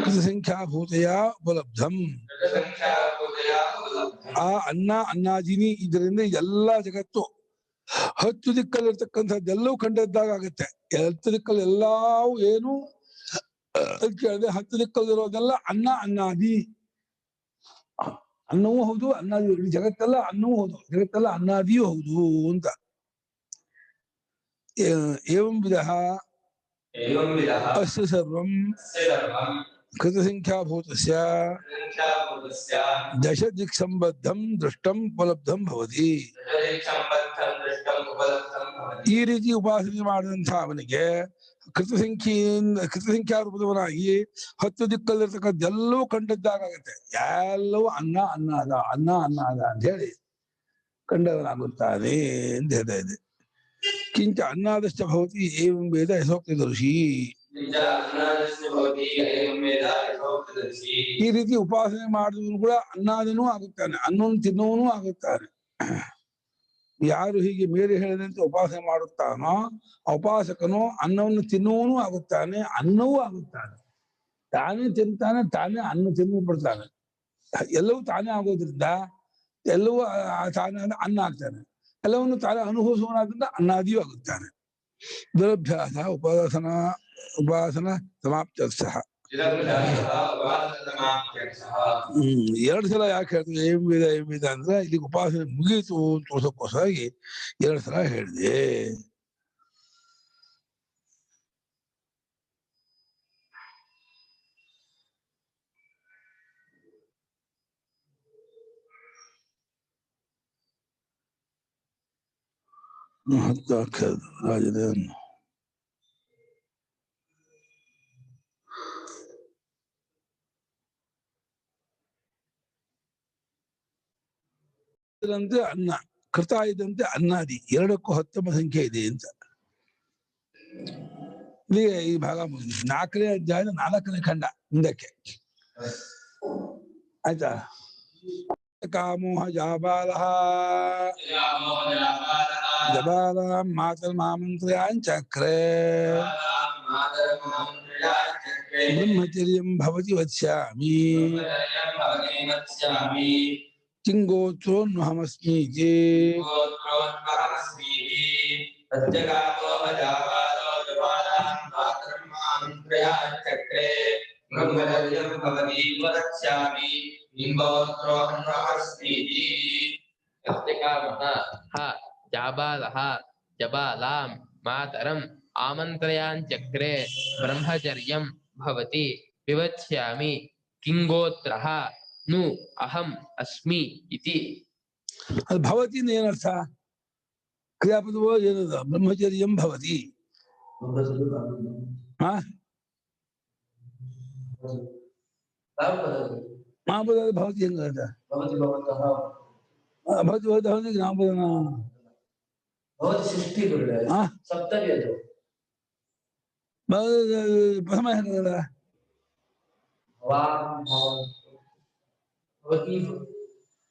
ಕೃತ ಸಂಖ್ಯಾಭೂತಯಾ ಉಪಲಬ್ಧಂ. ಆ ಅನ್ನ ಅನ್ನಾದಿನಿ ಇದರಿಂದ ಎಲ್ಲ ಜಗತ್ತು 10 ದಿಕ್ಕಲ್ಲಿರ್ತಕ್ಕಂಥದ್ದೆಲ್ಲವೂ ಕಂಡದ್ದಾಗ ಆಗುತ್ತೆ. 10 ದಿಕ್ಕಲ್ಲಿ ಎಲ್ಲವೂ ಏನು ಕೇಳಿದೆ, 10 ದಿಕ್ಕಲ್ಲಿರೋದೆಲ್ಲ ಅನ್ನ ಅನ್ನಾದಿ. ಅನ್ನವೂ ಹೌದು ಅನ್ನಾದಿ, ಜಗತ್ತೆಲ್ಲ ಅನ್ನವೂ ಹೌದು, ಜಗತ್ತೆಲ್ಲ ಅನ್ನಾದಿಯೂ ಹೌದು ಅಂತ. ಏವಂ ವಿಧಃ ಅಸ್ಯ ಸರ್ವಂ ಕೃತ ಸಂಖ್ಯಾಭೂತಸ್ಯ ದಶ ದಿಕ್ ಸಂಬದ್ಧಂ ದೃಷ್ಟಂ ಉಪಲಬ್ಧಂ ಭವತಿ. ಈ ರೀತಿ ಉಪಾಸನೆ ಮಾಡಿದಂತಹ ಅವನಿಗೆ ಕೃತ ಸಂಖ್ಯಾ ರೂಪದವನಾಗಿ 10 ದಿಕ್ಕಲ್ಲಿರ್ತಕ್ಕದ್ದೆಲ್ಲವೂ ಕಂಡದ್ದಾಗತ್ತೆ. ಎಲ್ಲವೂ ಅನ್ನ ಅನ್ನಾದ ಅನ್ನ ಅನ್ನಾದ ಅಂತ ಹೇಳಿ ಕಂಡವನಾಗುತ್ತಾನೆ ಅಂತ ಹೇಳ್ತಾ ಇದೆ. ಕಿಂಚ ಅನ್ನಾದಶ್ಚ ಭವತಿ ಏವಂ ವೇದ ಯಥೋಕ್ತದರ್ಶಿ. ಈ ರೀತಿ ಉಪಾಸನೆ ಮಾಡಿದವನು ಕೂಡ ಅನ್ನಾದನೂ ಆಗುತ್ತಾನೆ, ಅನ್ನವನ್ನು ತಿನ್ನುವನೂ ಆಗುತ್ತಾನೆ. ಯಾರು ಹೀಗೆ ಮೇಲೆ ಹೇಳಿದಂತೆ ಉಪಾಸನೆ ಮಾಡುತ್ತಾನೋ ಆ ಉಪಾಸಕನು ಅನ್ನವನ್ನು ತಿನ್ನುವನೂ ಆಗುತ್ತಾನೆ, ಅನ್ನವೂ ಆಗುತ್ತಾನೆ. ತಾನೇ ತಿಂತಾನೆ, ತಾನೇ ಅನ್ನ ತಿನ್ನು ಬಿಡ್ತಾನೆ. ಎಲ್ಲವೂ ತಾನೇ ಆಗೋದ್ರಿಂದ ಎಲ್ಲವೂ ತಾನೇ ಅನ್ನ ಆಗ್ತಾನೆ. ಎಲ್ಲವನ್ನು ತಾನೇ ಅನುಭವಿಸುವನಾದ್ರಿಂದ ಅನ್ನಾದಿಯೂ ಆಗುತ್ತಾನೆ. ದುರಭ್ಯಾಸ ಉಪಾಸನ ಸಮಾಪ್ತ್ಯರ್ಥಃ. 2 ಸಲ ಯಾಕೆ ಹೇಳ್ತೀವಿ ಏಂ ವೇದ ಅಂದ್ರೆ ಇಲ್ಲಿ ಉಪಾಸನೆ ಮುಗೀತು ಅಂತ ತೋರ್ಸಕ್ಕೋಸ್ಕರಾಗಿ 2 ಸಲ ಹೇಳಿದೆ. ರಾಜದೇವನು ಅನ್ನ ಕೃತ ಇದ್ದಂತೆ ಅನ್ನಾದಿ ಎರಡಕ್ಕೂ 10ನೇ ಸಂಖ್ಯೆ ಇದೆ ಅಂತ. ಇಲ್ಲಿಗೆ ಈ ಭಾಗ 4ನೇ ಅಧ್ಯಾಯದ 4ನೇ ಖಂಡ ಮುಂದಕ್ಕೆ ಆಯ್ತಾ. ಕಾಮೋಹ ಜಾಬಾಲಃ ಜಬಾಲಾಂ ಮಾತರ್ಮಾಮಂತ್ರಯಾಂಚಕ್ರೆ ಬ್ರಹ್ಮಚರ್ಯಂ ಭವತಿ ವಕ್ಷ್ಯಾಮಿ ಕಿಂಗೋತ್ರೋನ್ವಹಮಸ್ಮೀತಿ. ಜಾಬಾಲಃ ಜಬಾಲಾಂ ಮಾತರಂ ಆಮಂತ್ರಯಾಂಚಕ್ರೆ ಬ್ರಹ್ಮಚರ್ಯಂ ಭವತಿ ವಿವಕ್ಷ್ಯಾಮಿ ಕಿಂಗೋತ್ರಃ ನು ಅಹಂ ಅಸ್ಮಿ ಇತಿ. ಅದು ಭವತಿ ಏನರ್ಥ? ಕ್ರಿಯಾಪದವೋ ಏನದ? ಬ್ರಹ್ಮಚರ್ಯಂ ಭವತಿ. ಮಹಾಪದ ಭವತಿ ಹೆಂಗ ಭವತಿ ಭವತಿ ನಾಮಪದನ ಪ್ರಥಮ ಹೆಂಗದ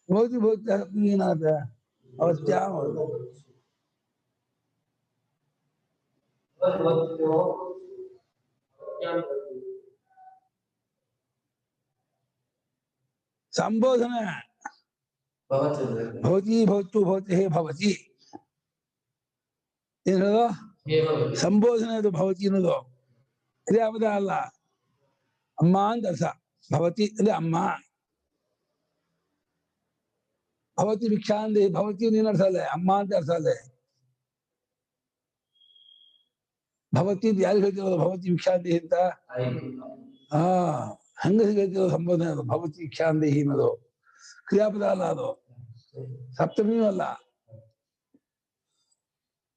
ಭವತಿ ಭವತಿ ಏನಾದ ಅವತ್ಯ ಸಂಬೋಧನೆ ಭವತಿ ಭವತು ಭವತಿ ಹೇ ಭವತಿ ಏನ್ ಹೇಳೋದು? ಸಂಬೋಧನೆ ಅದು ಭವತಿ ಅನ್ನೋದು ಕ್ರಿಯಾಪದ ಅಲ್ಲ, ಅಮ್ಮ ಅಂತ ಅರ್ಥ. ಭವತಿ ಅಂದ್ರೆ ಅಮ್ಮ. ಭವತಿ ಭಿಕ್ಷಾ ಅಂದೆ ಭವತಿ ನೀನ್ ಅರ್ಥ ಅಲ್ಲೇ, ಅಮ್ಮ ಅಂತ ಅರ್ಥ ಅಲ್ಲೇ. ಭವತಿ ಯಾರಿಗೆ ಹೇಳ್ತಿರೋದು? ಭವತಿ ಭಿಕ್ಷಾ ಅಂದೇಹಿ ಅಂತ ಹಂಗಸಿಗೆ ಹೇಳ್ತಿರೋ ಸಂಬೋಧನೆ ಅದು. ಭವತಿ ಭಿಕ್ಷಾ ಅಂದೇಹಿ ಅನ್ನೋದು ಕ್ರಿಯಾಪದ ಅಲ್ಲ, ಅದು ಸಪ್ತಮಿಯೂ ಅಲ್ಲ.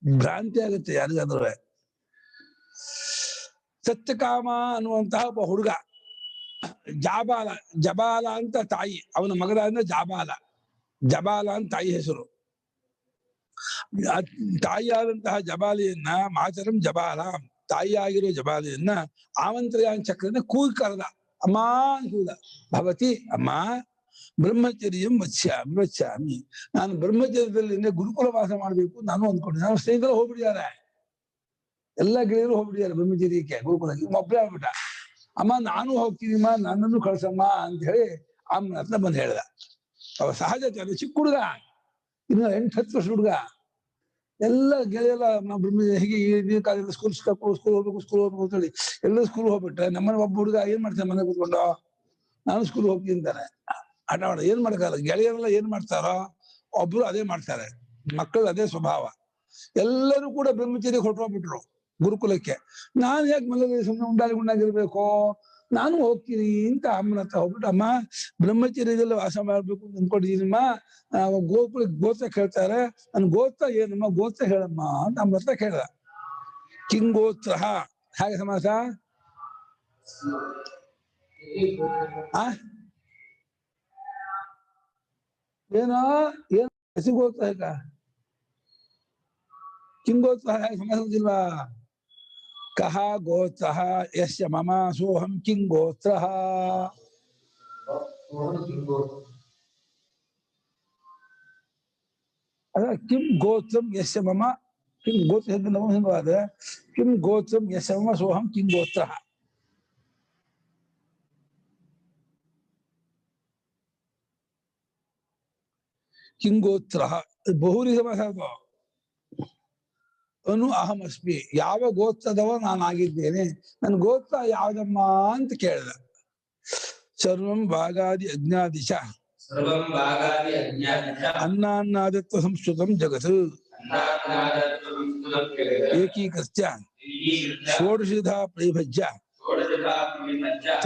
ಭ್ರಾಂತಿ ಆಗುತ್ತೆ ಯಾರಿಗಾದ್ರೂ. ಸತ್ಯಕಾಮ ಅನ್ನುವಂತಹ ಒಬ್ಬ ಹುಡುಗ, ಜಾಬಾಲ, ಜಬಾಲ ಅಂತ ತಾಯಿ, ಅವನ ಮಗದ ಅಂದ್ರೆ ಜಾಬಾಲ, ಜಬಾಲ ಅಂತ ತಾಯಿ ಹೆಸರು. ತಾಯಿಯಾದಂತಹ ಜಬಾಲಿಯನ್ನ ಮಾತರಂ ಜಬಾಲ, ತಾಯಿಯಾಗಿರೋ ಜಬಾಲಿಯನ್ನ ಆಮಂತ್ರಯಾನ್ ಚಕ್ರನ ಕೂಗಿ ಕರೆದ, ಅಮ್ಮ ಕೂದ, ಭವತಿ ಅಮ್ಮ ಬ್ರಹ್ಮಚರ್ಯಂ ವತ್ಸ್ಯಾಮಿ, ನಾನು ಬ್ರಹ್ಮಚರ್ಯದಲ್ಲಿ ಗುರುಕುಲ ವಾಸ ಮಾಡ್ಬೇಕು ನಾನು ಅಂದ್ಕೊಂಡೆ. ನಾನು ಸ್ನೇಹಿತರು ಹೋಗ್ಬಿಟ್ಟಿದ್ದಾರೆ, ಎಲ್ಲ ಗೆಳೆಯರು ಹೋಗ್ಬಿಟ್ಟಿದ್ದಾರೆ ಬ್ರಹ್ಮಚರ್ಯಕ್ಕೆ, ಗುರುಕುಲಕ್ಕೆ. ಒಬ್ಬರೇ ಆಗ್ಬಿಟ್ಟ. ಅಮ್ಮ ನಾನು ಹೋಗ್ತೀನಿಮ್ಮ, ನನ್ನನ್ನು ಕಳ್ಸಮ್ಮ ಅಂತ ಹೇಳಿ ಅಮ್ಮನ ಹತ್ರ ಬಂದು ಹೇಳ್ದ. ಅವ ಸಹಜತೆ, ಅದು ಚಿಕ್ಕ ಹುಡುಗ, ಇನ್ನು 8-10 ವರ್ಷ ಹುಡುಗ. ಎಲ್ಲ ಗೆಳೆಯಲ್ಲ ಬ್ರಹ್ಮ ಹೀಗೆ ಈ ಕಾಲದಲ್ಲಿ ಸ್ಕೂಲ್ ಹೋಗ್ಬೇಕು ಅಂತೇಳಿ ಎಲ್ಲ ಸ್ಕೂಲ್ ಹೋಗ್ಬಿಟ್ರೆ, ನಮ್ಮನೆ ಒಬ್ಬ ಹುಡುಗ ಏನ್ ಮಾಡ್ತಾನೆ ಮನೆ ಕೂತ್ಕೊಂಡು, ನಾನು ಸ್ಕೂಲ್ ಹೋಗ್ತೀನಿ ಅಂತಾನೆ. ಆಟ ಮಾಡ ಏನ್ ಮಾಡಕ್ಕಾಗಲ್ಲ. ಗೆಳೆಯರೆಲ್ಲ ಏನ್ ಮಾಡ್ತಾರೋ ಒಬ್ರು ಅದೇ ಮಾಡ್ತಾರೆ, ಮಕ್ಕಳು ಅದೇ ಸ್ವಭಾವ. ಎಲ್ಲರೂ ಕೂಡ ಬ್ರಹ್ಮಚರ್ಯ ಹೊರಟೋಗ್ಬಿಟ್ರು ಗುರುಕುಲಕ್ಕೆ. ನಾನು ಯಾಕೆ ಮನೇಲಿ ಸುಮ್ಮನೆ ಉಂಡಾಗಿರ್ಬೇಕು, ನಾನು ಹೋಗ್ತೀನಿ ಅಂತ ಅಮ್ಮನ ಹತ್ರ ಹೋಗ್ಬಿಟ್ಟು, ಅಮ್ಮ ಬ್ರಹ್ಮಚರ್ಯದಲ್ಲಿ ವಾಸ ಮಾಡ್ಬೇಕು ಅಂತ ಅಂದ್ಕೊಂಡಿದ್ದೀನಮ್ಮ, ಗೋಕುಲಕ್ಕೆ ಗೋತ್ರ ಕೇಳ್ತಾರೆ, ನನ್ ಗೋತ್ರ ಏನಮ್ಮ, ಗೋತ್ರ ಹೇಳಮ್ಮ ಅಂತ ಅಮ್ಮನ ಹತ್ರ ಕೇಳ್ದ. ಕಿಂಗೋತ್ರ ಹೇಗೆ ಸಮಾಸ? ಏನೋ ಏನು ಹಸಿಗೋತ್ರ ಹೇಗ ಕಿಂಗೋತ್ರ ಹೇಗೆ ಸಮಾಸ ಗೊತ್ತಿಲ್ವಾ? ಕಹ ಗೋತ್ರ ಯಸ್ಯ ಮಮ ಸೋಹಂ ಕಿಂಗೋತ್ರ. ಅದ ಕಿಂ ಗೋತ್ರಂ ಯಸ್ಯ ಮಮ, ಕಿಂ ಗೋತ್ರ ನಮವಾದ ಕಿಂ ಗೋತ್ರಂ ಯಸ್ಯ ಮಮ ಸೋಹಂ ಕಿಂಗೋತ್ರ. ಕಿಂಗೋತ್ರ ಬಹುರಿ ಸಮಾಸ. ಅನು ಅಹಮಸ್ಮಿ, ಯಾವ ಗೋತ್ರದವ ನಾನಾಗಿದ್ದೇನೆ, ನನ್ನ ಗೋತ್ರ ಯಾವ್ದಮ್ಮ ಅಂತ ಕೇಳಿದ. ಸರ್ವಂ ಭಾಗಾದಿ ಅಜ್ಞಾದಿಶ ಅನ್ನಾನ್ನಾದತ್ವ ಸಂಸ್ಕೃತಂ ಜಗತ್ ಏಕೀಕೃತ್ಯ ಷೋಡಶಿಧಾ ಪ್ರವಿಭಜ್ಯ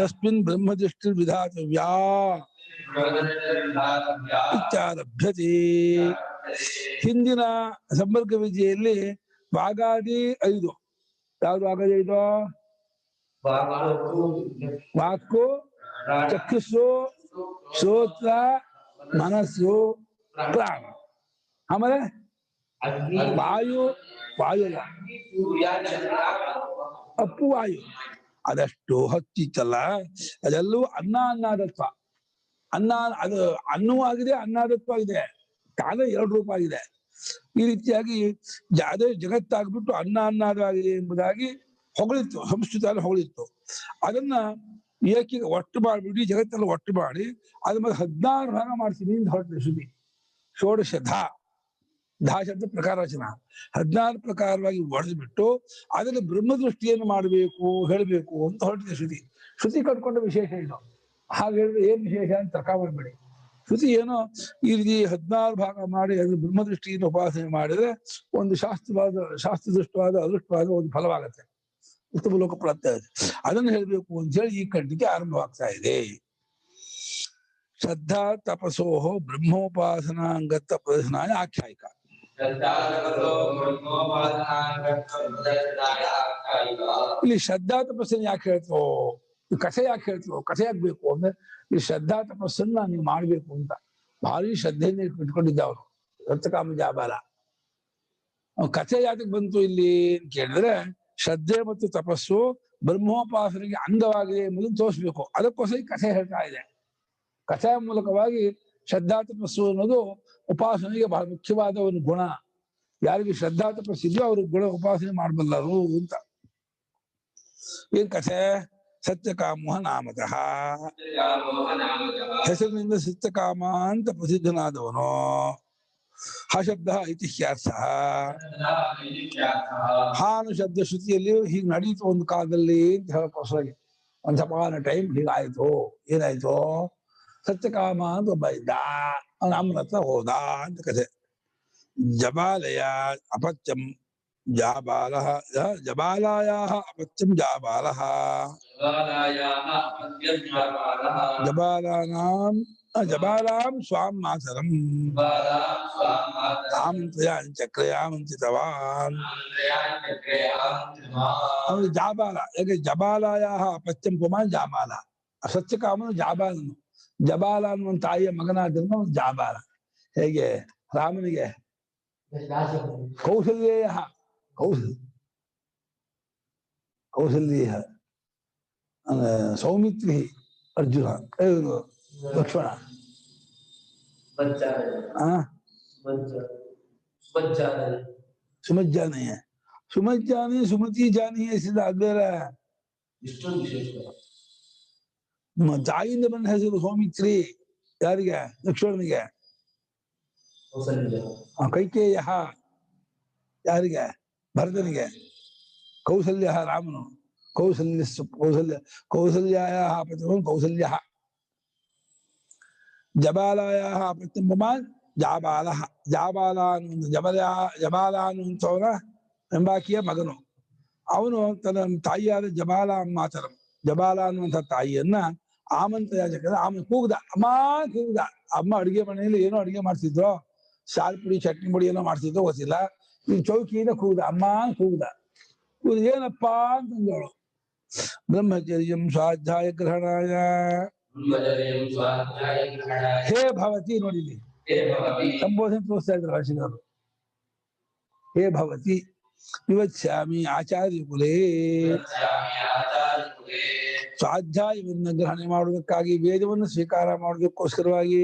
ತಸ್ಮಿನ್ ಬ್ರಹ್ಮದೃಷ್ಟಿ ವಿಧಾತವ್ಯಾ ಇತ್ಯಾರಭ್ಯತೆ. ಹಿಂದಿನ ಸಂಪರ್ಕ ವಿದ್ಯೆಯಲ್ಲಿ ಭಾಗಾದಿ 5. ಯಾವ್ದು ಭಾಗಾದಿ 5? ವಾಕು, ಚಕ್ಷುಸ್ಸು, ಶ್ರೋತ್ರ, ಮನಸ್ಸು, ಪ್ರಾಣ. ಆಮೇಲೆ ವಾಯು, ವಾಯುಲ್ಲ ಅಪ್ಪು ವಾಯು, ಅದಷ್ಟು ಹತ್ತಿತ್ತಲ್ಲ, ಅದೆಲ್ಲವೂ ಅನ್ನದತ್ವ. ಅದು ಅನ್ನವೂ ಆಗಿದೆ, ಅನ್ನದತ್ವ ಆಗಿದೆ, ಕಾಲ 2 ರೂಪ ಆಗಿದೆ. ಈ ರೀತಿಯಾಗಿ ಅದೇ ಜಗತ್ತಾಗ್ಬಿಟ್ಟು ಅನ್ನವಾಗಿದೆ ಎಂಬುದಾಗಿ ಹೊಗಳಿತ್ತು, ಸಂಸ್ಕೃತ ಹೊಗಳಿತ್ತು. ಅದನ್ನ ಏಕೀಗ ಒಟ್ಟು ಮಾಡಿಬಿಟ್ಟು ಜಗತ್ತೆಲ್ಲ ಒಟ್ಟು ಮಾಡಿ ಅದ್ರ ಮೇಲೆ 16 ಭಾಗ ಮಾಡ್ತೀನಿ ಅಂತ ಹೊರಟಿದೆ ಶ್ರುತಿ. ಷೋಡಶ ಧಾ ಶಬ್ದ ಪ್ರಕಾರ ವಚನ, 16 ಪ್ರಕಾರವಾಗಿ ಒಡೆದ್ಬಿಟ್ಟು ಅದರಲ್ಲಿ ಬ್ರಹ್ಮದೃಷ್ಟಿಯನ್ನು ಮಾಡಬೇಕು, ಹೇಳಬೇಕು ಅಂತ ಹೊರಟಿದೆ ಶ್ರುತಿ. ಶ್ರುತಿ ಕಟ್ಕೊಂಡ ವಿಶೇಷ ಇದು. ಹಾಗೆ ಹೇಳಿದ್ರೆ ಏನ್ ವಿಶೇಷ ಅಂತ ತರ್ಕ ಮಾಡಬೇಡಿ. ಶ್ರುತಿ ಏನೋ ಈ ರೀತಿ 16 ಭಾಗ ಮಾಡಿ ಅದ್ರ ಬ್ರಹ್ಮದೃಷ್ಟಿಯಿಂದ ಉಪಾಸನೆ ಮಾಡಿದ್ರೆ ಒಂದು ಶಾಸ್ತ್ರದೃಷ್ಟವಾದ ಅದೃಷ್ಟವಾದ ಒಂದು ಫಲವಾಗತ್ತೆ, ಉತ್ತಮ ಲೋಕ ಪ್ರಾಪ್ತಿ ಆಗುತ್ತೆ. ಅದನ್ನು ಹೇಳ್ಬೇಕು ಅಂತ ಹೇಳಿ ಈ ಖಂಡಿಕೆ ಆರಂಭವಾಗ್ತಾ ಇದೆ. ಶ್ರದ್ಧಾ ತಪಸೋಹೋ ಬ್ರಹ್ಮೋಪಾಸನಾಂಗತ ಪ್ರದರ್ಶನಾಯ ಆಖ್ಯಾಯಿಕ. ಇಲ್ಲಿ ಶ್ರದ್ಧಾ ತಪಸ್ಸನ್ನು ಯಾಕೆ ಹೇಳ್ತೋ, ಕಥೆ ಯಾಕೆ ಹೇಳ್ತೋ, ಕಥೆ ಆಗ್ಬೇಕು ಅಂದ್ರೆ ಈ ಶ್ರದ್ಧಾ ತಪಸ್ಸನ್ನ ನೀವು ಮಾಡ್ಬೇಕು ಅಂತ ಭಾರಿ ಶ್ರದ್ಧೆಯಿಂದ ಇಟ್ಕೊಂಡಿದ್ದ ಅವರು ರಥಕಾಮ ಜಾಬಾಲ. ಕಥೆ ಯಾತಕ್ಕೆ ಬಂತು ಇಲ್ಲಿ ಅಂತ ಕೇಳಿದ್ರೆ, ಶ್ರದ್ಧೆ ಮತ್ತು ತಪಸ್ಸು ಬ್ರಹ್ಮೋಪಾಸನೆಗೆ ಅಂಗವಾಗಿದೆ ಎಂಬುದನ್ನು ತೋರಿಸ್ಬೇಕು. ಅದಕ್ಕೋಸ್ಕರ ಕಥೆ ಹೇಳ್ತಾ ಇದೆ. ಕಥೆಯ ಮೂಲಕವಾಗಿ ಶ್ರದ್ಧಾ ತಪಸ್ಸು ಅನ್ನೋದು ಉಪಾಸನೆಗೆ ಬಹಳ ಮುಖ್ಯವಾದ ಒಂದು ಗುಣ. ಯಾರಿಗೆ ಶ್ರದ್ಧಾ ತಪಸ್ಸಿದೆಯೋ ಅವರು ಗುಣ ಉಪಾಸನೆ ಮಾಡಬಲ್ಲರು ಅಂತ. ಏನ್ ಕಥೆ? ಸತ್ಯಕಾಮ ನಾಮತಃ, ಹೆಸರಿನಿಂದ ಸತ್ಯಕಾಮ ಅಂತ ಪ್ರಸಿದ್ಧನಾದವನು. ಹ ಶಬ್ದ ಇತಿಹ್ಯಾರ್ಥ, ಹಾನು ಶಬ್ದ ಶ್ರುತಿಯಲ್ಲಿ ಹೀಗೆ ನಡೀತು ಒಂದು ಕಾಲದಲ್ಲಿ ಅಂತ ಹೇಳಕ್ಕೋಸ್ಕರ ಒಂದ್ ಸಪಾನ ಟೈಮ್ ಹೀಗಾಯ್ತು. ಏನಾಯ್ತು? ಸತ್ಯಕಾಮ ಅಂತ ಒಬ್ಬ ಇದ್ದ, ಅವನ ಅಮ್ಮನ ಹತ್ರ ಹೋದ ಅಂತ ಕಥೆ. ಜಬಾಲಯ ಅಪತ್ಯಂ ಜಾಬಾಲಃ, ಜಬಾಲಾಯಾಃ ಅಪತ್ಯಂ ಜಾಬಾಲಃ, ಜಬಾಲಾನಾಂ जबालां स्वां मातरम् आमन्त्रयान् चक्रे आमन्त्रितवान् ಅವನು ಜಾಬಾಲ ಯಾಕೆ ಜಬಾಲಾಯ ಪಶ್ಚಿಮ ಪುಮಾನ್ ಜಾಬಾಲ ಸತ್ಯ ಕಾಮನು ಜಾಬಾಲನು ಜಬಾಲ ಅನ್ನುವ ತಾಯಿಯ ಮಗನಾದ್ರಿಂದ ಅವನು ಜಾಬಾಲ ಹೇಗೆ ರಾಮನಿಗೆ ಕೌಸಲ್ಯೇಯ ಕೌಸಲ್ಯ ಸೌಮಿತ್ರಿ ಅರ್ಜುನ ಲಕ್ಷ್ಮಣ ಸುಮಜ್ಜಾನೆ ಸುಮಜ್ಜಾನೆ ಸುಮತಿ ಜಾನಿ ಬೇರೆ ತಾಯಿಯಿಂದ ಬಂದ ಹೆಸರು ಸೌಮಿತ್ರಿ ಯಾರಿಗೆ ಲಕ್ಷ್ಮಣನಿಗೆ ಕೈಕೇಯ ಯಾರಿಗೆ ಭರತನಿಗೆ ಕೌಸಲ್ಯ ರಾಮನು ಕೌಸಲ್ಯಾಯ ಪ್ರತಿಮ ಕೌಸಲ್ಯ ಜಬಾಲಾಯ ಪ್ರತಿಮ ಪುಮಾನ್ ಜಾಬಾಲ ಜಾಬಾಲ ಅನ್ನುವಂಥ ಜಬಾಲ ಅನ್ನುವಂಥವನ ಎಂಬಾಕಿಯ ಮಗನು ಅವನು ತನ್ನ ತಾಯಿಯಾದ ಜಬಾಲ ಮಾತರಂ ಜಬಾಲ ಅನ್ನುವಂಥ ತಾಯಿಯನ್ನ ಆಮಂತ್ರ ಯಾಜಕರ ಕೂಗ್ದ ಅಮ್ಮ ಕೂಗ್ದ ಅಮ್ಮ ಅಡುಗೆ ಮನೆಯಲ್ಲಿ ಏನೋ ಅಡುಗೆ ಮಾಡ್ತಿದ್ರು ಸಾಲ್ ಪುಡಿ ಚಟ್ನಿ ಪುಡಿ ಏನೋ ಮಾಡ್ತಿದ್ರು ಗೊತ್ತಿಲ್ಲ ಈ ಚೌಕಿಯಿಂದ ಕೂಗ್ದ ಅಮ್ಮ ಕೂಗ್ದ ಏನಪ್ಪಾ ಅಂತಂದವಳು ಬ್ರಹ್ಮಚರ್ಯಂ ಸ್ವಾಧ್ಯಾಯ ಗ್ರಹಣಾಯ ಹೇ ಭವತಿ ನೋಡಿಲಿ ಸಂಬೋಧನೆ ತೋರಿಸ್ತಾ ಇದ್ರು ಭಾಷಿಕರು ಹೇ ಭವತಿ ವಿವತ್ಸ್ಯಾಮಿ ಆಚಾರ್ಯ ಕುಲೇ ಸ್ವಾಧ್ಯಾಯವನ್ನು ಗ್ರಹಣೆ ಮಾಡುವುದಕ್ಕಾಗಿ ವೇದವನ್ನು ಸ್ವೀಕಾರ ಮಾಡೋದಕ್ಕೋಸ್ಕರವಾಗಿ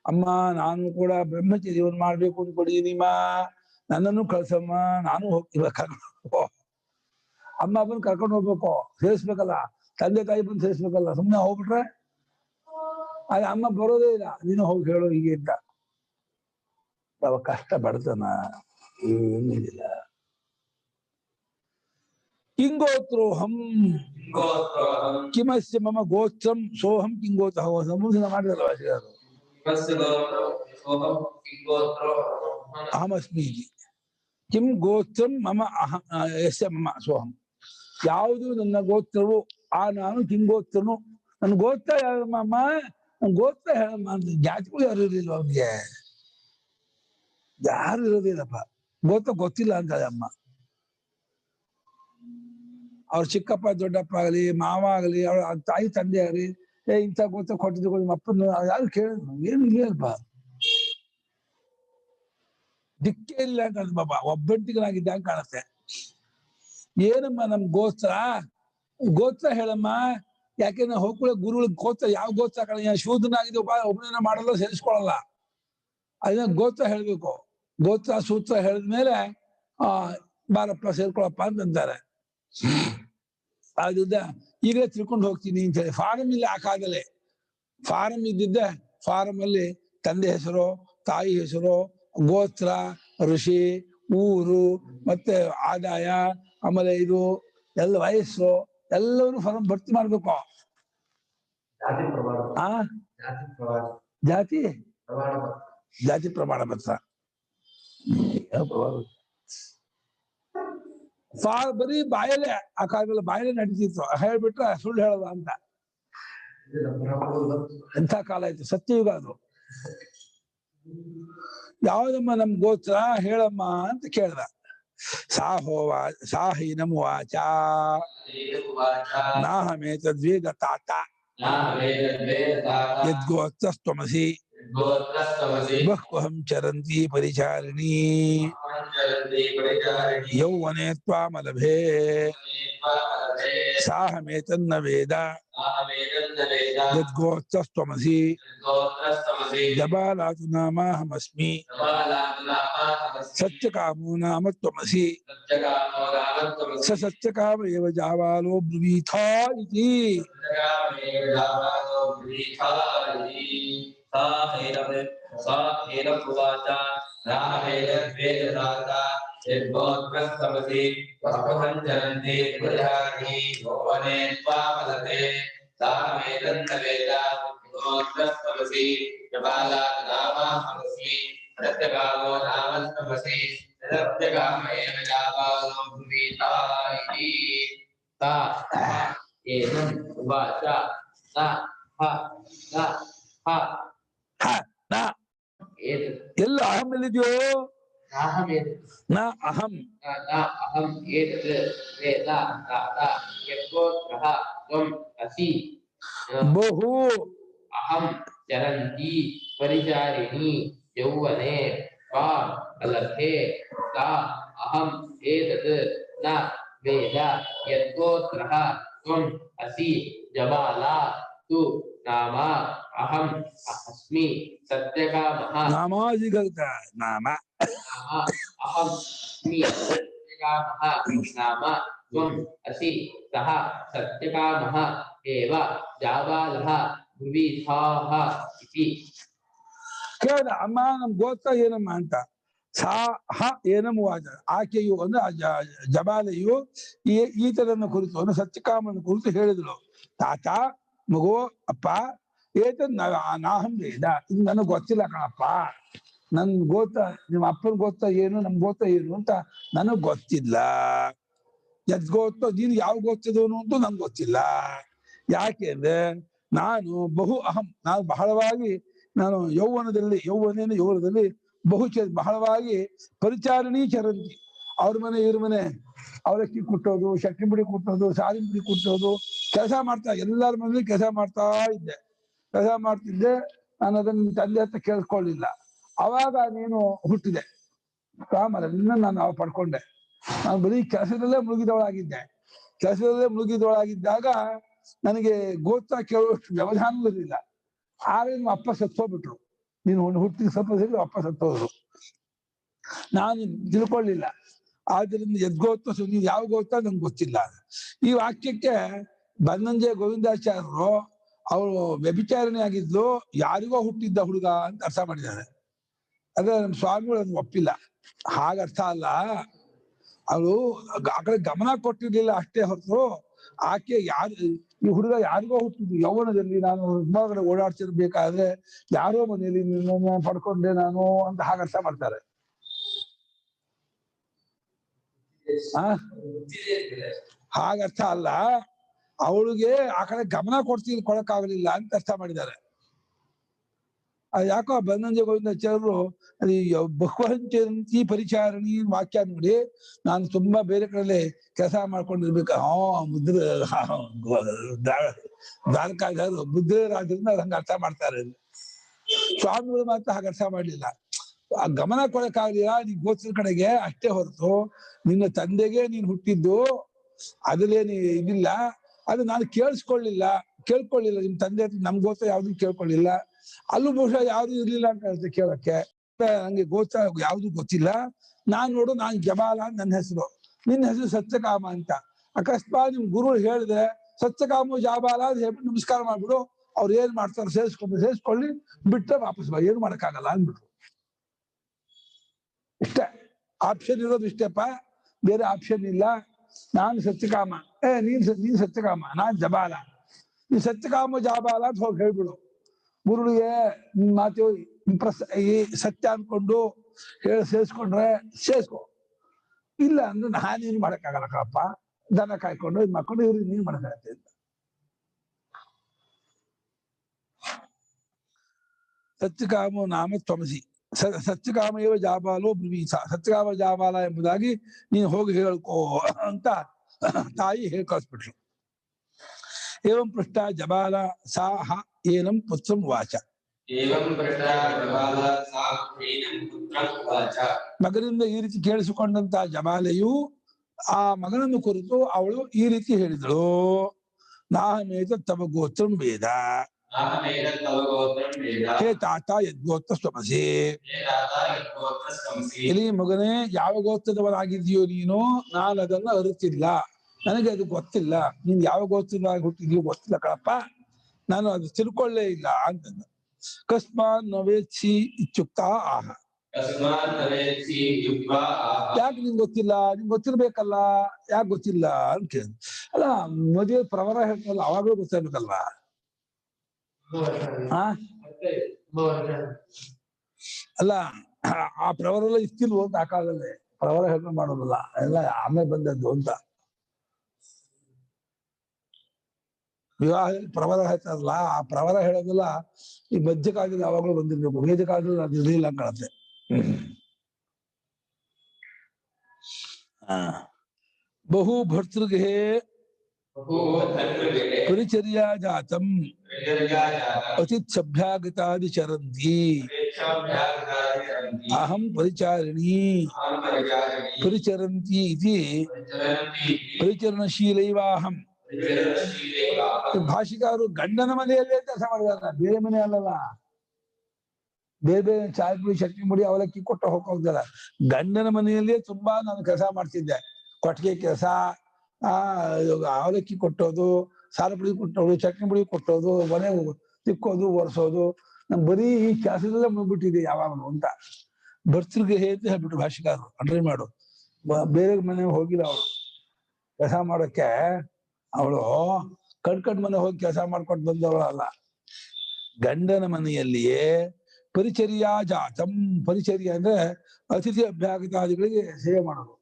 ಅಮ್ಮ ನಾನು ಕೂಡ ಬ್ರಹ್ಮಚರ್ಯವನ್ನು ಮಾಡ್ಬೇಕು ಅಂದ್ಕೊಡಿ ನಿಮ್ಮ ನನ್ನನ್ನು ಕಳ್ಸಮ್ಮ ನಾನು ಹೋಗ್ತಿರ್ಬೇಕು ಅಮ್ಮ ಬಂದು ಕರ್ಕೊಂಡು ಹೋಗ್ಬೇಕು ಸೇರಿಸ್ಬೇಕಲ್ಲ ತಂದೆ ತಾಯಿ ಬಂದು ಸೇರಿಸ್ಬೇಕಲ್ಲ ಸುಮ್ಮನೆ ಹೋಗ್ಬಿಟ್ರೆ ಅದು ಅಮ್ಮ ಬರೋದೇ ಇಲ್ಲ ನೀನು ಹೋಗಿ ಹೇಳೋ ಹೀಗೆ ಅಂತ ಅವ ಕಷ್ಟ ಬಡತನ ಏನಿಲ್ಲ ಕಿಂಗೋತ್ರೋಹಂ ಕಿಮಸ್ಯ ಮಮ ಗೋತ್ರಂ ಸೋಹಂ ಕಿಂಗೋತ್ರ ಸಂಬೋಧನೆ ಮಾಡಿದಲ್ಲ ವಾಸಿಗಾರು ಅಹಮಸ್ಮಿ ಕಿಂ ಗೋತ್ರಂ ಮಮ ಯಸ್ಯ ಮಮ ಸೋಹಂ ಯಾವುದು ನನ್ನ ಗೋತ್ರವು ಆ ನಾನು ಕಿಂಗೋತ್ರನು ನನ್ನ ಗೋತ್ರ ಯಾರಮ್ಮ ಗೋತ್ರ ಹೇಳಮ್ಮ ಅಂತ ಜಾತಿಗಳು ಯಾರು ಇರಲಿಲ್ಲ ಅವ್ರಿಗೆ ಯಾರು ಇರೋದಿಲ್ಲಪ್ಪ ಗೋತ್ರ ಗೊತ್ತಿಲ್ಲ ಅಂತ ಅಮ್ಮ ಅವ್ರ ಚಿಕ್ಕಪ್ಪ ದೊಡ್ಡಪ್ಪ ಆಗಲಿ ಮಾವ ಆಗಲಿ ಅವ್ರ ತಾಯಿ ತಂದೆ ಆಗಲಿ ಇಂಥ ಗೋತ್ರ ಕೊಟ್ಟಿದ್ದು ನಿಮ್ಮ ಅಪ್ಪನ ಯಾರು ಕೇಳಿದ್ರು ಏನು ಇಲ್ಲಪ್ಪ ದಿಕ್ಕೇ ಇಲ್ಲ ಅಂತ ಬಾಬಾ ಒಬ್ಬಂಟಿಗನಾಗಿದ್ದ ಅಂತ ಕಾಣುತ್ತೆ ಏನಮ್ಮ ನಮ್ ಗೋತ್ರ ಹೇಳಮ್ಮ ಯಾಕೆ ನಾವು ಹೋಗ್ಕೊಳ್ಳೋ ಗುರುಗಳ ಗೋತ್ರ ಯಾವ ಗೋತ್ರ ಕಣ ಶೂದ್ರನಾಗಿದೆ ಒಬ್ಬನೇನ ಮಾಡಲ್ಲ ಸೇರಿಸ್ಕೊಳಲ್ಲ ಅದನ್ನ ಗೋತ್ರ ಹೇಳ್ಬೇಕು ಗೋತ್ರ ಸೂತ್ರ ಹೇಳಿದ್ಮೇಲೆ ಬಾರಪ್ಪ ಸೇರ್ಕೊಳಪ್ಪ ಅಂತಂತಾರೆ ಆದ್ರಿಂದ ಈಗಲೇ ತಿಳ್ಕೊಂಡು ಹೋಗ್ತೀನಿ ಅಂತ ಹೇಳಿ ಫಾರಂ ಇಲ್ಲಿ ಹಾಕಾಗಲೇ ಫಾರಂ ಇದ್ದಿದ್ದೆ ಫಾರಂ ಅಲ್ಲಿ ತಂದೆ ಹೆಸರು ತಾಯಿ ಹೆಸರು ಗೋತ್ರ ಋಷಿ ಊರು ಮತ್ತೆ ಆದಾಯ ಆಮೇಲೆ ಇದು ಎಲ್ಲ ವಯಸ್ಸು ಎಲ್ಲವನ್ನೂ ಫಾರಂ ಭರ್ತಿ ಮಾಡ್ಬೇಕು ಜಾತಿ ಜಾತಿ ಪ್ರಮಾಣ ಪತ್ರ ಬರೀ ಬಾಯಲ್ಲೇ ಆ ಕಾಲದಲ್ಲಿ ಬಾಯಲ್ಲೇ ನಡೀತಿತ್ತು ಹೇಳ್ಬಿಟ್ರೆ ಸುಳ್ಳು ಹೇಳೋದ ಅಂತ ಎಂಥ ಕಾಲ ಆಯ್ತು ಸತ್ಯಯುಗ ಅದು ಯಾವ್ದಮ್ಮ ನಮ್ ಗೋತ್ರ ಹೇಳಮ್ಮ ಅಂತ ಕೇಳ್ದ ಸಾಹೀನಮುವಾಚ ನಾಹಮೇತದ್ವೇದ ತಾತ ಯದ್ಗೋತ್ರಸ್ತ್ವಮಸಿ ಬಹ್ವಹಂ ಚರಂತಿ ಪರಿಚಾರಿಣೀ ಯೌವನೆ ತ್ವಾಮಲಭೆ ಸಾಹಮೇತನ್ನ ವೇದ ಯದ್ಗೋತ್ರಸ್ತ್ವಮಸಿ ಜಬಾಲಾತು ನಾಮಾಹಮಸ್ಮಿ ಸತ್ಯಕಾಮೋ ನಾಮ ತ್ವಮಸಿ ಸ ಸತ್ಯಕಾಮ ಏವ ಜಾಬಾಲೋ ಬ್ರುವೀಥಾ ಇತಿ सा हेरपुवाच रामेदद्वेददाता यद्गोत्रस्तमसि वह्वसञ्चरन्ति प्रजानि यौवने त्वामलते सामेदन्नवेद गोत्रस्तमसि जबालात् नामाहमस्मि प्रत्यगामो नामस्तमसि सत्यकाम एव जाबालो ब्रुवीता इति ता एनं उवाच ता ह एतत् ಎಲ್ಲ ಅಹಂ ಎಲ್ಲಿದೆಯೋ नाहमेतत् ನ ಅಹಂ न अहम् एतत् वेद दाता यत्कोत्रः त्वम् असि ಬಹು अहं चरन्ती परिचारिणी यौवने त्वाम् अलभे सा अहम् एतत् न वेद यद्गोत्रः त्वम् असि जबाला तु नाम अहम् अस्मि सत्यकामः ನಾಮಾದಿಗತ ನಾಮ नाम अहम् अस्मि सत्यकामः नाम त्वम् असि सः सत्यकामः एव जाबालः ब्रुवीथाः इति ಕೇಳ ಅಮ್ಮ ನಮ್ ಗೋತ್ರ ಏನಮ್ಮ ಅಂತ ಸಾ ಹ ಏನಮ್ಮ ವಾಚ ಆಕೆಯು ಅಂದ್ರೆ ಜಬಾಲೆಯು ಈತನನ್ನು ಕುರಿತು ಅಂದ್ರೆ ಸತ್ಯಕಾಮನ ಕುರಿತು ಹೇಳಿದಳು ತಾತ ಮಗು ಅಪ್ಪ ನಾಹಂ ವೇದ ಇದು ನನಗ್ ಗೊತ್ತಿಲ್ಲ ಕಣಪ್ಪ ನನ್ ಗೋತ್ರ ನಿಮ್ಮ ಅಪ್ಪನ ಗೋತ್ರ ಏನು ನಮ್ ಗೋತ್ರ ಏನು ಅಂತ ನನಗ್ ಗೊತ್ತಿಲ್ಲ ಗೋತ್ರ ನೀನು ಯಾವ ಗೋತ್ರದವನು ಅಂತ ನಂಗೆ ಗೊತ್ತಿಲ್ಲ ಯಾಕೆ ಅಂದ್ರೆ ನಾನು ಬಹು ಅಹಂ ನಾನು ಬಹಳವಾಗಿ ನಾನು ಯೌವನದಲ್ಲಿ ಬಹಳವಾಗಿ ಪರಿಚಾರಣಿ ಚರಂತಿ ಅವ್ರ ಮನೆ ಇವ್ರ ಮನೆ ಅವಲಕ್ಕಿ ಕುಟ್ಟೋದು ಶಕ್ತಿ ಬಿಡಿ ಕುಟ್ಟೋದು ಸಾರಿ ಬಿಡಿ ಕುಟ್ಟೋದು ಕೆಲಸ ಮಾಡ್ತಾ ಎಲ್ಲರ ಮನೇಲಿ ಕೆಲಸ ಮಾಡ್ತಿದ್ದೆ ನಾನು ಅದನ್ನ ತಂದೆ ಹತ್ರ ಕೇಳಿಸ್ಕೊಳ್ಳಿಲ್ಲ ಅವಾಗ ನೀನು ಹುಟ್ಟಿದೆ ಆಮೇಲೆ ನಿನ್ನ ನಾನು ಪಡ್ಕೊಂಡೆ ನಾನು ಬರೀ ಕೆಲಸದಲ್ಲೇ ಮುಳುಗಿದವಳಾಗಿದ್ದಾಗ ನನಗೆ ಗೋತ್ರ ಕೇಳುವಷ್ಟು ವ್ಯವಧಾನ ಇರಲಿಲ್ಲ ಆಗ ನಿಮ್ಮ ಅಪ್ಪ ಸತ್ತೋಗ್ಬಿಟ್ರು ನೀನು ಹುಟ್ಟಿದ ಸ್ವಲ್ಪ ಸರಿ ಅಪ್ಪ ಸತ್ತೋದ್ರು ನಾನು ತಿಳ್ಕೊಳ್ಳಿಲ್ಲ ಆದ್ರಿಂದ ಯದ್ಗೋತ್ರ ನೀವು ಯಾವ ಗೋತ್ರ ನಂಗೆ ಗೊತ್ತಿಲ್ಲ ಈ ವಾಕ್ಯಕ್ಕೆ ಬನ್ನಂಜೆ ಗೋವಿಂದಾಚಾರ್ಯರು ಅವಳು ವ್ಯಭಿಚಾರಣೆ ಆಗಿದ್ಲು ಯಾರಿಗೋ ಹುಟ್ಟಿದ್ದ ಹುಡುಗ ಅಂತ ಅರ್ಥ ಮಾಡಿದ್ದಾರೆ ಅದೇ ನಮ್ಮ ಸ್ವಾಮಿಗಳು ಅದನ್ನ ಒಪ್ಪಿಲ್ಲ ಹಾಗರ್ಥ ಅಲ್ಲ ಅವಳು ಆ ಕಡೆ ಗಮನ ಕೊಟ್ಟಿರ್ಲಿಲ್ಲ ಅಷ್ಟೇ ಹೊರತು ಆಕೆ ಈ ಹುಡುಗ ಯಾರಿಗೋ ಹುಟ್ಟಿದ್ದು ಯೌವನದಲ್ಲಿ ನಾನು ಹೊರಗಡೆ ಓಡಾಡ್ತಿರ್ಬೇಕಾದ್ರೆ ಯಾರೋ ಮನೆಯಲ್ಲಿ ನಿನ್ನ ಪಡ್ಕೊಂಡೆ ನಾನು ಅಂತ ಹಾಗರ್ಥ ಮಾಡ್ತಾರೆ ಹಾಗರ್ಥ ಅಲ್ಲ ಅವಳಿಗೆ ಆ ಕಡೆ ಗಮನ ಕೊಡಕ್ಕಾಗಲಿಲ್ಲ ಅಂತ ಅರ್ಥ ಮಾಡಿದ್ದಾರೆ ಅದು ಯಾಕೋ ಬನ್ನಂಜೆ ಗೋವಿಂದಾಚಾರ್ಯರು ಬಹುವಂಚಿ ಪರಿಚಾರಣಿ ವಾಕ್ಯ ನೋಡಿ ನಾನು ತುಂಬಾ ಬೇರೆ ಕಡೆ ಕೆಲಸ ಮಾಡ್ಕೊಂಡಿರ್ಬೇಕು ಮುದ್ರೆ ದ್ವಾರಕಾಚಾರ್ಯರು ಮುದ್ರೆರಾದ್ರಿಂದ ಹಂಗ ಅರ್ಥ ಮಾಡ್ತಾರೆ ಸ್ವಾಮಿಗಳು ಮಾತ್ರ ಹಾಗೆ ಅರ್ಥ ಮಾಡ್ಲಿಲ್ಲ ಆ ಗಮನ ಕೊಡಕ್ಕಾಗಲಿಲ್ಲ ನೀನ್ ಗೋತ್ರದ ಕಡೆಗೆ ಅಷ್ಟೇ ಹೊರತು ನಿನ್ನ ತಂದೆಗೆ ನೀನ್ ಹುಟ್ಟಿದ್ದು ಅದ್ರಲ್ಲೇನು ಇದಿಲ್ಲ ಅದು ನಾನು ಕೇಳಿಸ್ಕೊಳ್ಳಿಲ್ಲ ನಿಮ್ ತಂದೆ ನಮ್ ಗೋತ್ರ ಯಾವ್ದು ಕೇಳ್ಕೊಳ್ಳಿಲ್ಲ ಅಲ್ಲೂ ಬಹುಶಃ ಯಾವ್ದು ಇರ್ಲಿಲ್ಲ ಅಂತ ಹೇಳ್ತೆ ಕೇಳಕ್ಕೆ ನಂಗೆ ಗೋತ್ರ ಯಾವ್ದು ಗೊತ್ತಿಲ್ಲ ನಾನು ಜಬಾಲ ನನ್ನ ಹೆಸರು ನಿನ್ನ ಹೆಸರು ಸತ್ಯಕಾಮ ಅಂತ ಅಕಸ್ಮಾತ್ ನಿಮ್ ಗುರು ಹೇಳಿದ್ರೆ ಸತ್ಯಕಾಮ ಜಾಬಾಲ ಅಂತ ಹೇಳ್ಬಿಟ್ಟು ನಮಸ್ಕಾರ ಮಾಡ್ಬಿಡು ಅವ್ರು ಏನ್ ಮಾಡ್ತಾರೆ ಸೇರಿಸ್ಕೊಳ್ಳಿ ಬಿಟ್ರೆ ವಾಪಸ್ ಬಾ ಏನು ಮಾಡಕ್ಕಾಗಲ್ಲ ಅಂದ್ಬಿಟ್ರು ಇಷ್ಟೇ ಆಪ್ಷನ್ ಇರೋದು ಇಷ್ಟೇಪ್ಪ ಬೇರೆ ಆಪ್ಷನ್ ಇಲ್ಲ ನಾನು ಸತ್ಯಕಾಮ ನೀನ್ ಸತ್ಯಕಾಮ ನಾನ್ ಜಬಾಲ ನೀ ಸತ್ಯಕಾಮ ಜಾಬಾಲ ಅಂತ ಹೋಗಿ ಹೇಳ್ಬಿಡು ಗುರುಳಿಗೆ ನಿನ್ ಮಾತು ಇಂಪ್ರೆಸ್ ಈ ಸತ್ಯ ಅನ್ಕೊಂಡು ಸೇರಿಸ್ಕೊಂಡ್ರೆ ಸೇರಿಸ್ಕೊ ಇಲ್ಲ ಅಂದ್ರೆ ನಾನೇನು ಮಾಡಕ್ಕಾಗಲ್ಲ ಕಣಪ್ಪ ದನ ಕಾಯ್ಕೊಂಡು ಇದ್ ಮಾಡ್ಕೊಂಡು ಇವ್ರಿಗೆ ನೀನ್ ಮಾಡಕ್ಕಾಗತ್ತೆ ಅಂತ ಸತ್ಯಕಾಮ ನಾಮ ತ್ವಮಸಿ ಸತ್ಯಕಾಮ ಏವ ಜಾಬಾಲೋ ಬ್ರವೀಸ ಸತ್ಯಕಾಮ ಜಾಬಾಲ ಎಂಬುದಾಗಿ ನೀನು ಹೋಗಿ ಹೇಳ್ಕೋ ಅಂತ ತಾಯಿ ಹೇಳ್ಕಳಿಸ್ಬಿಟ್ರು ಏವಂ ಪೃಷ್ಟ ಜಬಾಲ ಸಾಹ ಏನಂ ಪುತ್ರಂ ವಾಚ ಮಗನಿಂದ ಈ ರೀತಿ ಕೇಳಿಸಿಕೊಂಡಂತ ಜಬಾಲೆಯು ಆ ಮಗನನ್ನು ಕುರಿತು ಅವಳು ಈ ರೀತಿ ಹೇಳಿದಳು ನಾಹಮೇತ ತವ ಗೋತ್ರಂ ವೇದ ಹೇ ತಾತ ಯದ್ಗೋತ್ರ ಸ್ವಮಸಿ ಇಲ್ಲಿ ಮಗನೇ ಯಾವ ಗೋತ್ರದವರಾಗಿದ್ಯೋ ನೀನು ನಾನು ಅದನ್ನು ಅರಿತಿಲ್ಲ ನನಗೆ ಅದು ಗೊತ್ತಿಲ್ಲ ನೀನ್ ಯಾವ ಗೋತ್ರವಾಗಿ ಹುಟ್ಟಿದ್ಯೋ ಗೊತ್ತಿಲ್ಲ ಕಣಪ್ಪ ನಾನು ಅದು ತಿಳ್ಕೊಳ್ಳೇ ಇಲ್ಲ ಅಂತಂದ ಕಸ್ಮಾತ್ ನವೇತ್ಸಿ ಇತ್ಯುಕ್ತ ಆಹ ಯಾಕೆ ನಿಂಗೆ ಗೊತ್ತಿಲ್ಲ ನಿಂಗೆ ಗೊತ್ತಿರ್ಬೇಕಲ್ಲ ಯಾಕೆ ಗೊತ್ತಿಲ್ಲ ಅಂತ ಕೇಳಿದ್ ಅಲ್ಲ ಮದುವೆ ಪ್ರವರ ಹೇಳ್ತಲ್ಲ ಅವಾಗಲೂ ಗೊತ್ತಿರ್ಬೇಕಲ್ವಾ ಅಲ್ಲ ಆ ಪ್ರವರ ಎಲ್ಲ ಇಷ್ಟಿಲ್ವ ಅಂತ ಆ ಕಾಲದಲ್ಲಿ ಪ್ರವರ ಹೇಳ್ಕೊಂಡು ಮಾಡೋದಲ್ಲ ಎಲ್ಲ ಆಮೇಲೆ ಬಂದದ್ದು ಅಂತ ವಿವಾಹದಲ್ಲಿ ಪ್ರವರ ಹೇಳ್ತಾರಲ್ಲ, ಆ ಪ್ರವರ ಹೇಳೋದಿಲ್ಲ ಈ ಮಧ್ಯಕಾಲದಲ್ಲಿ ಯಾವಾಗಲೂ ಬಂದಿರ್ಬೇಕು, ವೇದ ಕಾಲದಲ್ಲಿ ಅದು ಇರಲಿಲ್ಲ ಕಾಣುತ್ತೆ. ಬಹು ಭರ್ತೃಗೆ ಪರಿಚರ್ಯಾ ಜಾತಂ ಅತಿಥ್ಯಭ್ಯಾಗತಾದಿ ಚರಂತಿ ಅಹಂ ಪರಿಚಾರಿಣಿ ಪರಿಚರಂತಿ ಇತಿ ಪರಿಚರಣಶೀಲೈವಾಹಂ. ಭಾಷಿಕಾರರು ಗಂಡನ ಮನೆಯಲ್ಲೇ ಕೆಲಸ ಮಾಡಿದಾರ, ಬೇರೆ ಮನೆ ಅಲ್ಲಲ್ಲ. ಬೇರೆ ಬೇರೆ ಚಾಯ್ ಪುಡಿ ಚಟ್ನಿ ಮುಡಿ ಅವಲಕ್ಕಿ ಕೊಟ್ಟು ಹೋಗ್ತಾರ. ಗಂಡನ ಮನೆಯಲ್ಲೇ ತುಂಬಾ ನಾನು ಕೆಲಸ ಮಾಡ್ತಿದ್ದೆ. ಕೊಟ್ಟಿಗೆ ಕೆಲಸ, ಅವಲಕ್ಕಿ ಕೊಟ್ಟೋದು, ಸಾಲ ಪುಡಿ ಕೊಟ್ಟೋದು, ಚಟ್ನಿ ಪುಡಿ ಕೊಟ್ಟೋದು, ಮನೆ ತಿಕ್ಕೋದು, ಒರೆಸೋದು, ನಮ್ ಬರೀ ಈ ಕೆಲಸದಲ್ಲೇ ಮುಗ್ಬಿಟ್ಟಿದೆ ಯಾವಾಗಲೂ ಅಂತ. ಭರ್ತೃಗೆ ಅಂತ ಹೇಳ್ಬಿಟ್ಟು ಭಾಷಿಕಾರರು ಅಂಡ್ರಿ ಮಾಡು. ಬೇರೆ ಮನೆ ಹೋಗಿಲ್ಲ ಅವಳು ಕೆಲಸ ಮಾಡೋಕ್ಕೆ. ಅವಳು ಕಣ್ ಮನೆ ಹೋಗಿ ಕೆಲಸ ಮಾಡ್ಕೊಂಡು ಬಂದವಳಲ್ಲ, ಗಂಡನ ಮನೆಯಲ್ಲಿಯೇ ಪರಿಚರ್ಯಾ ಜಾತಂ. ಪರಿಚರ್ಯ ಅಂದ್ರೆ ಅತಿಥಿ ಅಭ್ಯಾಗತಾದಿಗಳಿಗೆ ಸೇವೆ ಮಾಡೋದು.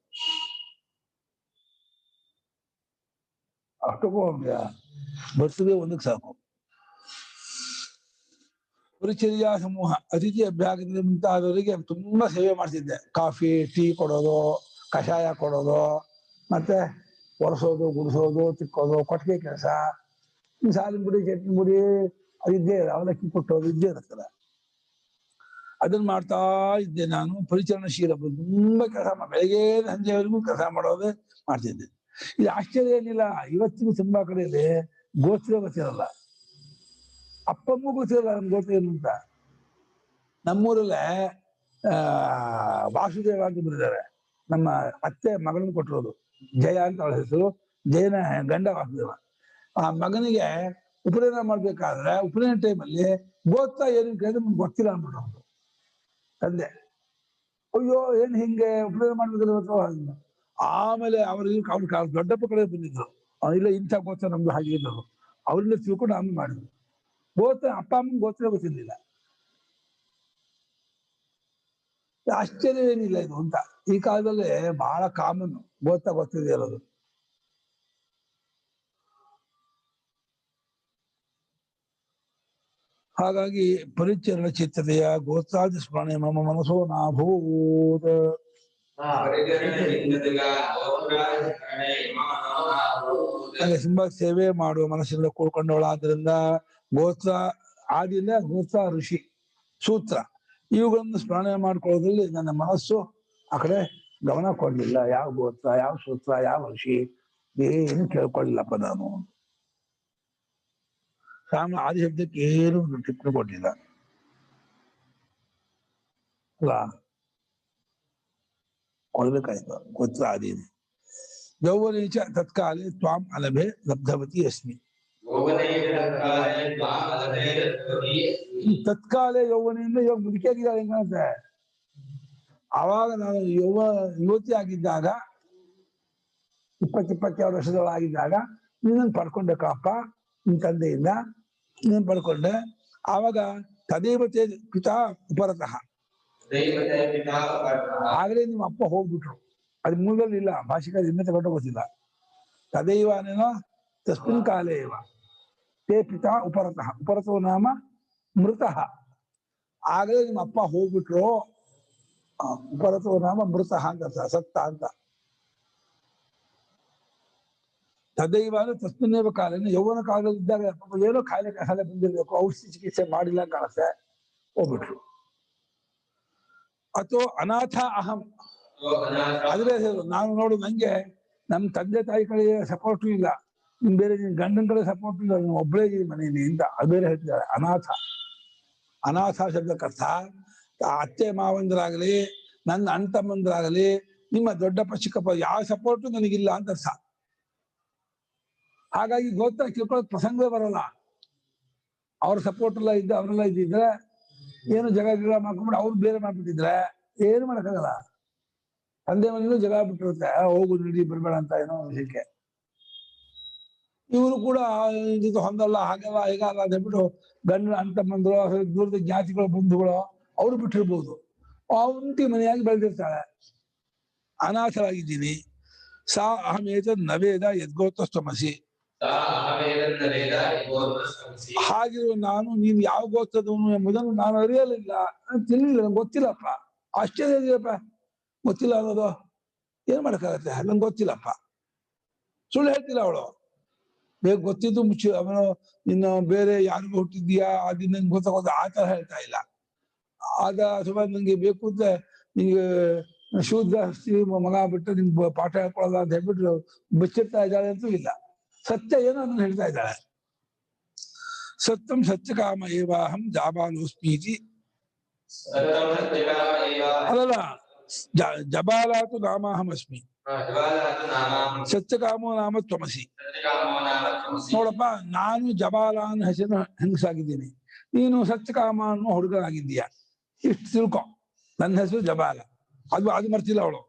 ಅಷ್ಟಕ್ಕೂ ಭರ್ತೃಗೆ ಒಂದಕ್ಕೆ ಸಾಕು. ಪರಿಚರ್ಯಾ ಸಮೂಹ ಅತಿಥಿ ಅಭ್ಯಾಗತ ಮುಂತಾದವರಿಗೆ ತುಂಬಾ ಸೇವೆ ಮಾಡ್ತಿದ್ದೆ. ಕಾಫಿ ಟೀ ಕೊಡೋದು, ಕಷಾಯ ಕೊಡೋದು, ಮತ್ತೆ ಒರೆಸೋದು, ಗುಡಿಸೋದು, ತಿಕ್ಕೋದು, ಕೊಟ್ಟಿಗೆ ಕೆಲಸ, ಸಾಲಿನ ಪುಡಿ ಚಟ್ನಿ ಪುಡಿ ಅದಿದ್ದೇ, ಅವಲಕ್ಕಿ ಕೊಟ್ಟೋದು ಇದ್ದೇ ಇರುತ್ತಲ್ಲ. ಅದನ್ನ ಮಾಡ್ತಾ ಇದ್ದೆ ನಾನು. ಪರಿಚರಣಶೀಲ, ತುಂಬಾ ಕೆಲಸ ಬೆಳಗ್ಗೆ ಸಂಜೆವರೆಗೂ ಕೆಲಸ ಮಾಡೋದೇ ಮಾಡ್ತಿದ್ದೆ. ಇದು ಆಶ್ಚರ್ಯ ಏನಿಲ್ಲ, ಇವತ್ತಿಗೂ ತುಂಬಾ ಕಡೆಯಲ್ಲಿ ಗೋತ್ರ ಗೊತ್ತಿರಲ್ಲ, ಅಪ್ಪಮ್ಮೂ ಗೊತ್ತಿರಲ್ಲ ನಮ್ ಗೋತ್ರ ಏನು ಅಂತ. ನಮ್ಮೂರಲ್ಲೇ ವಾಸುದೇವ ಅಂತ ಬರಿದ್ದಾರೆ, ನಮ್ಮ ಅತ್ತೆ ಮಗಳನ್ನ ಕೊಟ್ಟಿರೋದು. ಜಯ ಅಂತ ಅವಳ ಹೆಸರು. ಜಯನ ಗಂಡ ವಾಸುದೇವ. ಆ ಮಗನಿಗೆ ಉಪನಯನ ಮಾಡ್ಬೇಕಾದ್ರೆ ಉಪನಯನ ಟೈಮಲ್ಲಿ ಗೋತ್ರ ಏನು ಕೇಳಿದ್ರೆ ನಮ್ಗೆ ಗೊತ್ತಿಲ್ಲ ಅಂದ್ಬಿಟ್ಟು ತಂದೆ. ಅಯ್ಯೋ ಏನ್ ಹಿಂಗೆ ಉಪನಯನ ಮಾಡ್ಬೇಕಲ್ಲ. ಆಮೇಲೆ ಅವ್ರ ದೊಡ್ಡಪ್ಪ ಕಡೆ ಬಂದಿದ್ರು, ಇಲ್ಲ ಇಂಥ ಗೋತ್ರ ನಮ್ದು ಹಾಗೆ ಇದ್ರು, ಅವ್ರನ್ನ ತಿಳ್ಕೊಂಡು ಆಮೇಲೆ ಮಾಡಿದ್ರು. ಗೋತ್ರ ಅಪ್ಪ ಅಮ್ಮನ ಗೋತ್ರ ಗೊತ್ತಿರ್ಲಿಲ್ಲ. ಆಶ್ಚರ್ಯ ಏನಿಲ್ಲ ಇದು ಅಂತ. ಈ ಕಾಲದಲ್ಲಿ ಬಹಳ ಕಾಮನ್ ಗೋತ್ರ ಗೊತ್ತಿದೆ ಇರೋದು. ಹಾಗಾಗಿ ಪರಿಚರಣ ಚಿತ್ತತೆಯ ಗೋತ್ರಾದಿ ಸ್ಮರಣೆ ಮಮ ಮನಸ್ಸೋ ನಾಭೂತ. ತುಂಬಾ ಸೇವೆ ಮಾಡುವ ಮನಸ್ಸಿಂದ ಕೂಡ್ಕೊಂಡವಳಾದ್ರಿಂದ ಗೋತ್ರ ಆದಿಯಿಂದ ಗೋತ್ರ ಋಷಿ ಸೂತ್ರ ಇವುಗಳನ್ನು ಸ್ಮರಣೆ ಮಾಡ್ಕೊಳ್ಳೋದ್ರಲ್ಲಿ ನನ್ನ ಮನಸ್ಸು ಆ ಕಡೆ ಗಮನ ಕೊಡ್ಲಿಲ್ಲ. ಯಾವ ಗೋತ್ರ, ಯಾವ ಸೂತ್ರ, ಯಾವ ಋಷಿ ಏನು ಕೇಳ್ಕೊಳ್ಳಿಲ್ಲಪ್ಪ ನಾನು. ಸಾಮ ಆದಿ ಶಬ್ದಕ್ಕೆ ಏನು ಟಿಪ್ಪಣಿ ಕೊಟ್ಟಿಲ್ಲ ಅಲ್ಲ, ಕೊಡ್ಬೇಕಾಯ್ತು. ಗೋತ್ರ ಆದಿ ಯೌವನೇಚ ತತ್ಕಾಲೇ ತ್ವಾಂ ಅಲಭೆ ಲಬ್ಧವತಿ ಅಸ್ಮಿ. ತತ್ಕಾಲೇ ಯೌವನೆಯಿಂದ ಇವಾಗ ಮುದುಕಿಯಾಗಿದ್ದಾಳೆ ಹೆಂಗಂತೆ. ಆವಾಗ ನಾನು ಯುವತಿ ಆಗಿದ್ದಾಗ 22 ವರ್ಷದೊಳಗಿದ್ದಾಗ ನೀನನ್ನು ಪಡ್ಕೊಂಡಕ್ಕಪ್ಪ ನಿನ್ ತಂದೆಯಿಂದ ನೀನ್ ಪಡ್ಕೊಂಡೆ. ಆವಾಗ ತದೇವ ತೇ ಪಿತಾ ಉಪರತಃ, ಆಗಲೇ ನಿಮ್ಮ ಅಪ್ಪ ಹೋಗ್ಬಿಟ್ರು. ಅದು ಮೂಲದಲ್ಲಿ ಇಲ್ಲ, ಭಾಷಿಕ ಇನ್ನೂ ತಗೊಂಡು ಗೊತ್ತಿಲ್ಲ. ತದೈವನೇನೋ ತಸ್ಮಿನ್ ಕಾಲೇ ಇವ ತೇ ಪಿತಾ ಉಪರತಃ, ಉಪರತೋ ನಾಮ ಮೃತಃ, ಆಗಲೇ ನಿಮ್ಮ ಅಪ್ಪ ಹೋಗ್ಬಿಟ್ರು. ಉಪರತೋ ನಾಮ ಮೃತಃ ಅಂತ, ಸತ್ತ ಅಂತ. ತದೈವ ಅಂದ್ರೆ ತಸ್ಮಿನ್ನೇವ ಕಾಲ, ಯೌವನ ಕಾಲದಲ್ಲಿ ಇದ್ದಾಗ ಏನೋ ಕಾಯಿಲೆ ಕಸಾಲೆ ಬಂದಿರ್ಬೇಕು, ಔಷಧಿ ಚಿಕಿತ್ಸೆ ಮಾಡಿಲ್ಲ ಕಾಣಿಸ್ತೆ ಹೋಗ್ಬಿಟ್ರು. ಅಥವಾ ಅನಾಥ ಅಹಂ, ಅದ್ರೆ ನಾನು ನೋಡು ನಂಗೆ ನಮ್ ತಂದೆ ತಾಯಿ ಕಡೆ ಸಪೋರ್ಟು ಇಲ್ಲ, ನಿಮ್ ಬೇರೆ ಗಂಡನ ಕಡೆ ಸಪೋರ್ಟ್ ಇಲ್ಲ, ನೀವು ಒಬ್ಬಳೇ ಇದೀನಿ ಮನೆಯಲ್ಲಿ ಅಂತ ಅದು ಬೇರೆ ಹೇಳ್ತಿದ್ದಾರೆ. ಅನಾಥ, ಅನಾಥ ಶಬ್ದಕ್ಕರ್ಥ ಅತ್ತೆ ಮಾವಂದರಾಗಲಿ, ನನ್ನ ಅಣ್ಣ ತಮ್ಮಂದರಾಗಲಿ, ನಿಮ್ಮ ದೊಡ್ಡಪ್ಪ ಚಿಕ್ಕಪ್ಪ ಯಾವ ಸಪೋರ್ಟು ನನಗಿಲ್ಲ ಅಂತ ಅರ್ಥ. ಹಾಗಾಗಿ ಗೋತ್ರ ತಿಳ್ಕೊಳ್ಳೋಕೆ ಪ್ರಸಂಗವೇ ಬರಲ್ಲ. ಅವ್ರ ಸಪೋರ್ಟ್ ಎಲ್ಲ ಇದ್ದ, ಅವರೆಲ್ಲ ಇದ್ದಿದ್ರೆ ಏನು ಜಗಳ ಮಾಡ್ಕೊಂಡ್ಬಿಟ್ಟು ಅವ್ರು ಬೇರೆ ಮಾಡ್ಬಿಟ್ಟಿದ್ರೆ ಏನು ಮಾಡಕ್ಕಾಗಲ್ಲ. ತಂದೆ ಮನೇಲೂ ಜಗಳ ಬಿಟ್ಟಿರುತ್ತೆ, ಹೋಗು ನಡಿ ಬರ್ಬೇಡ ಅಂತ ಏನೋ ವಿಷಯಕ್ಕೆ. ಇವರು ಕೂಡ ಜೊತೆ ಹೊಂದಲ್ಲ, ಹಾಗೆಲ್ಲ ಹೀಗಲ್ಲ ಅಂತ ಹೇಳ್ಬಿಟ್ಟು ಗಂಡ ಅಣ್ಣ ತಮ್ಮಂದ್ರು, ದೂರದ ಜ್ಞಾತಿಗಳು ಬಂಧುಗಳು ಅವ್ರು ಬಿಟ್ಟಿರ್ಬೋದು. ಒಂಟಿ ಮನೆಯಾಗಿ ಬೆಳೆದಿರ್ತಾಳೆ. ಅನಾಥರಾಗಿದ್ದೀನಿ. ಸಾ ಅಹಮೇತ ನವೇದ ಯದ್ಗೋತ್ರಸ್ತಮಸಿ, ಹಾಗಿರುವ ನಾನು ನೀನು ಯಾವ ಗೋತ್ರದವನು ಎಂಬುದನ್ನು ನಾನು ಅರಿಯಲಿಲ್ಲ ಅಂತ ತಿಳಿಲಿಲ್ಲ, ನಂಗೆ ಗೊತ್ತಿಲ್ಲಪ್ಪ. ಆಶ್ಚರ್ಯ ಇದೆಯಪ್ಪ, ಗೊತ್ತಿಲ್ಲ ಅನ್ನೋದು. ಏನ್ ಮಾಡಕ್ಕಾಗತ್ತೆ, ನಂಗೆ ಗೊತ್ತಿಲ್ಲಪ್ಪ. ಸುಳ್ಳು ಹೇಳ್ತಿಲ್ಲ ಅವಳು. ಬೇಗ ಗೊತ್ತಿದ್ದು ಮುಚ್ಚು, ಅವನು ಇನ್ನು ಬೇರೆ ಯಾರಿಗೂ ಹುಟ್ಟಿದ್ಯಾ ಅದಿನ ನಂಗೆ ಗೊತ್ತಾಗೋದು ಆ ತರ ಹೇಳ್ತಾ ಇಲ್ಲ. ಆಗ ಅಥವಾ ನಂಗೆ ಬೇಕು ಅಂತ ನಿಂಗೆ ಶೂದ್ರ ಮಗ ಬಿಟ್ಟು ನಿಮ್ಗೆ ಪಾಠ ಹೇಳ್ಕೊಳ್ಳಲ್ಲ ಅಂತ ಹೇಳ್ಬಿಟ್ಟು ಬಚ್ಚಿರ್ತಾ ಇದ್ದಾಳೆ ಅಂತೂ ಇಲ್ಲ. ಸತ್ಯ ಏನೋ ಅದನ್ನ ಹೇಳ್ತಾ ಇದ್ದಾಳೆ. ಸತ್ಯಂ ಸತ್ಯಕಾಮ ಏವಾಹಂ ಜಾಬಾಲೋಸ್ಮೀತಿ. ಅಲ್ಲಲ್ಲ, ಜಬಾಲಾತು ನಾಮಾಹಂ ಅಸ್ಮಿ, ಸತ್ಯಕಾಮೋ ನಾಮ ತ್ವಮಸಿ. ನೋಡಪ್ಪ, ನಾನು ಜಬಾಲ ಅನ್ನೋ ಹೆಸರು ಹೆಂಗಸಾಗಿದ್ದೀನಿ, ನೀನು ಸತ್ಯಕಾಮ ಅನ್ನೋ ಹುಡುಗನಾಗಿದ್ದೀಯ. ಇಷ್ಟು ತಿಳ್ಕೊ. ನನ್ನ ಹೆಸರು ಜಬಾಲ, ಅದು ಮರ್ತಿಲ್ಲ ಅವಳು.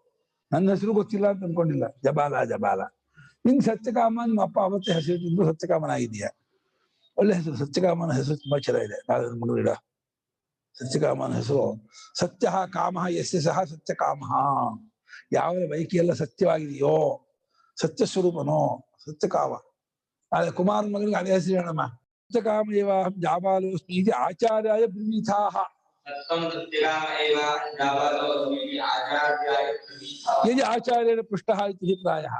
ನನ್ನ ಹೆಸರು ಗೊತ್ತಿಲ್ಲ ಅಂತ ಅನ್ಕೊಂಡಿಲ್ಲ. ಜಬಾಲ. ನಿಂಗೆ ಸತ್ಯಕಾಮ ನಿಮ್ಮ ಅಪ್ಪ ಅವತ್ತೇ ಹೆಸರು ಸತ್ಯಕಾಮನಾಗಿದ್ದೀಯ. ಒಳ್ಳೆ ಹೆಸರು, ಸತ್ಯಕಾಮನ ಹೆಸರು ತುಂಬಾ ಚೆನ್ನಾಗಿದೆ. ನಾಳೆ ಮಗಳಿಡ ಸತ್ಯಕಾಮನ ಹೆಸರು. ಸತ್ಯ ಕಾಮ ಯಸ್ಯ ಸಹ ಸತ್ಯಕಾಮ. ಯಾವ ಬೈಕಿಯೆಲ್ಲ ಸತ್ಯವಾಗಿದೆಯೋ, ಸತ್ಯ ಸ್ವರೂಪನೋ ಸತ್ಯಕಾಮ. ಆದ್ರೆ ಕುಮಾರನ ಮಗನಿಗೆ ಅದೇ ಹೆಸರು ಹೇಳಮ್ಮ. ಸತ್ಯಕಾಮ ಏವಾಹಂ ಜಾಬಾಲೋಸ್ಮಿ ಇತಿ ಆಚಾರ್ಯಾಯ ಬ್ರವೀಥಾಃ. ಯದಿ ಆಚಾರ್ಯನ ಪೃಷ್ಟಃ ಇತಿ ಪ್ರಾಯಃ.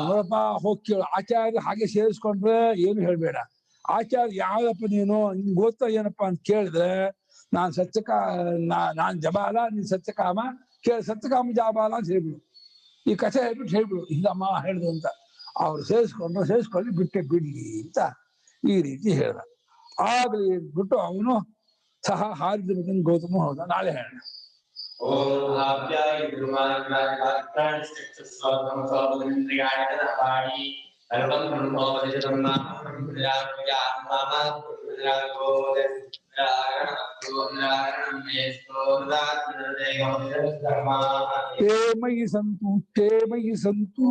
ನೋಡಪ್ಪ, ಹೋಗಿ ಕೇಳು. ಆಚಾರ್ಯ ಹಾಗೆ ಸೇರಿಸ್ಕೊಂಡ್ರೆ ಏನು ಹೇಳ್ಬೇಡ. ಆಚಾರ್ಯ ಯಾವ್ದಪ್ಪ ನೀನು, ನಿನ್ ಗೋತ್ರ ಏನಪ್ಪಾ ಅಂತ ಕೇಳಿದ್ರೆ, ನಾನ್ ಜಬಾಲ, ನೀನ್ ಸತ್ಯಕಾಮ. ಕೇಳಿ ಸತ್ಯಕಾಮ ಜಾಬಾಲ ಅಂತ ಹೇಳ್ಬಿಡು. ಈ ಕಥೆ ಹೇಳ್ಬಿಟ್ಟು ಹೇಳ್ಬಿಡು, ಹಿಂಗಮ್ಮ ಹೇಳ್ದು ಅಂತ. ಅವ್ರು ಸೇರಿಸ್ಕೊಳ್ಳಿ, ಬಿಡ್ಲಿ ಅಂತ ಈ ರೀತಿ ಹೇಳ್ದ. ಆಗ್ಲಿ ಬಿಟ್ಟು ಅವನು ಸಹ ಹಾರಿದ ಮಗನ್ ಗೌತಮ ಹೋದ. ನಾಳೆ ಹೇಳ. ಕ್ಷೇಮಯಿ ಸಂತು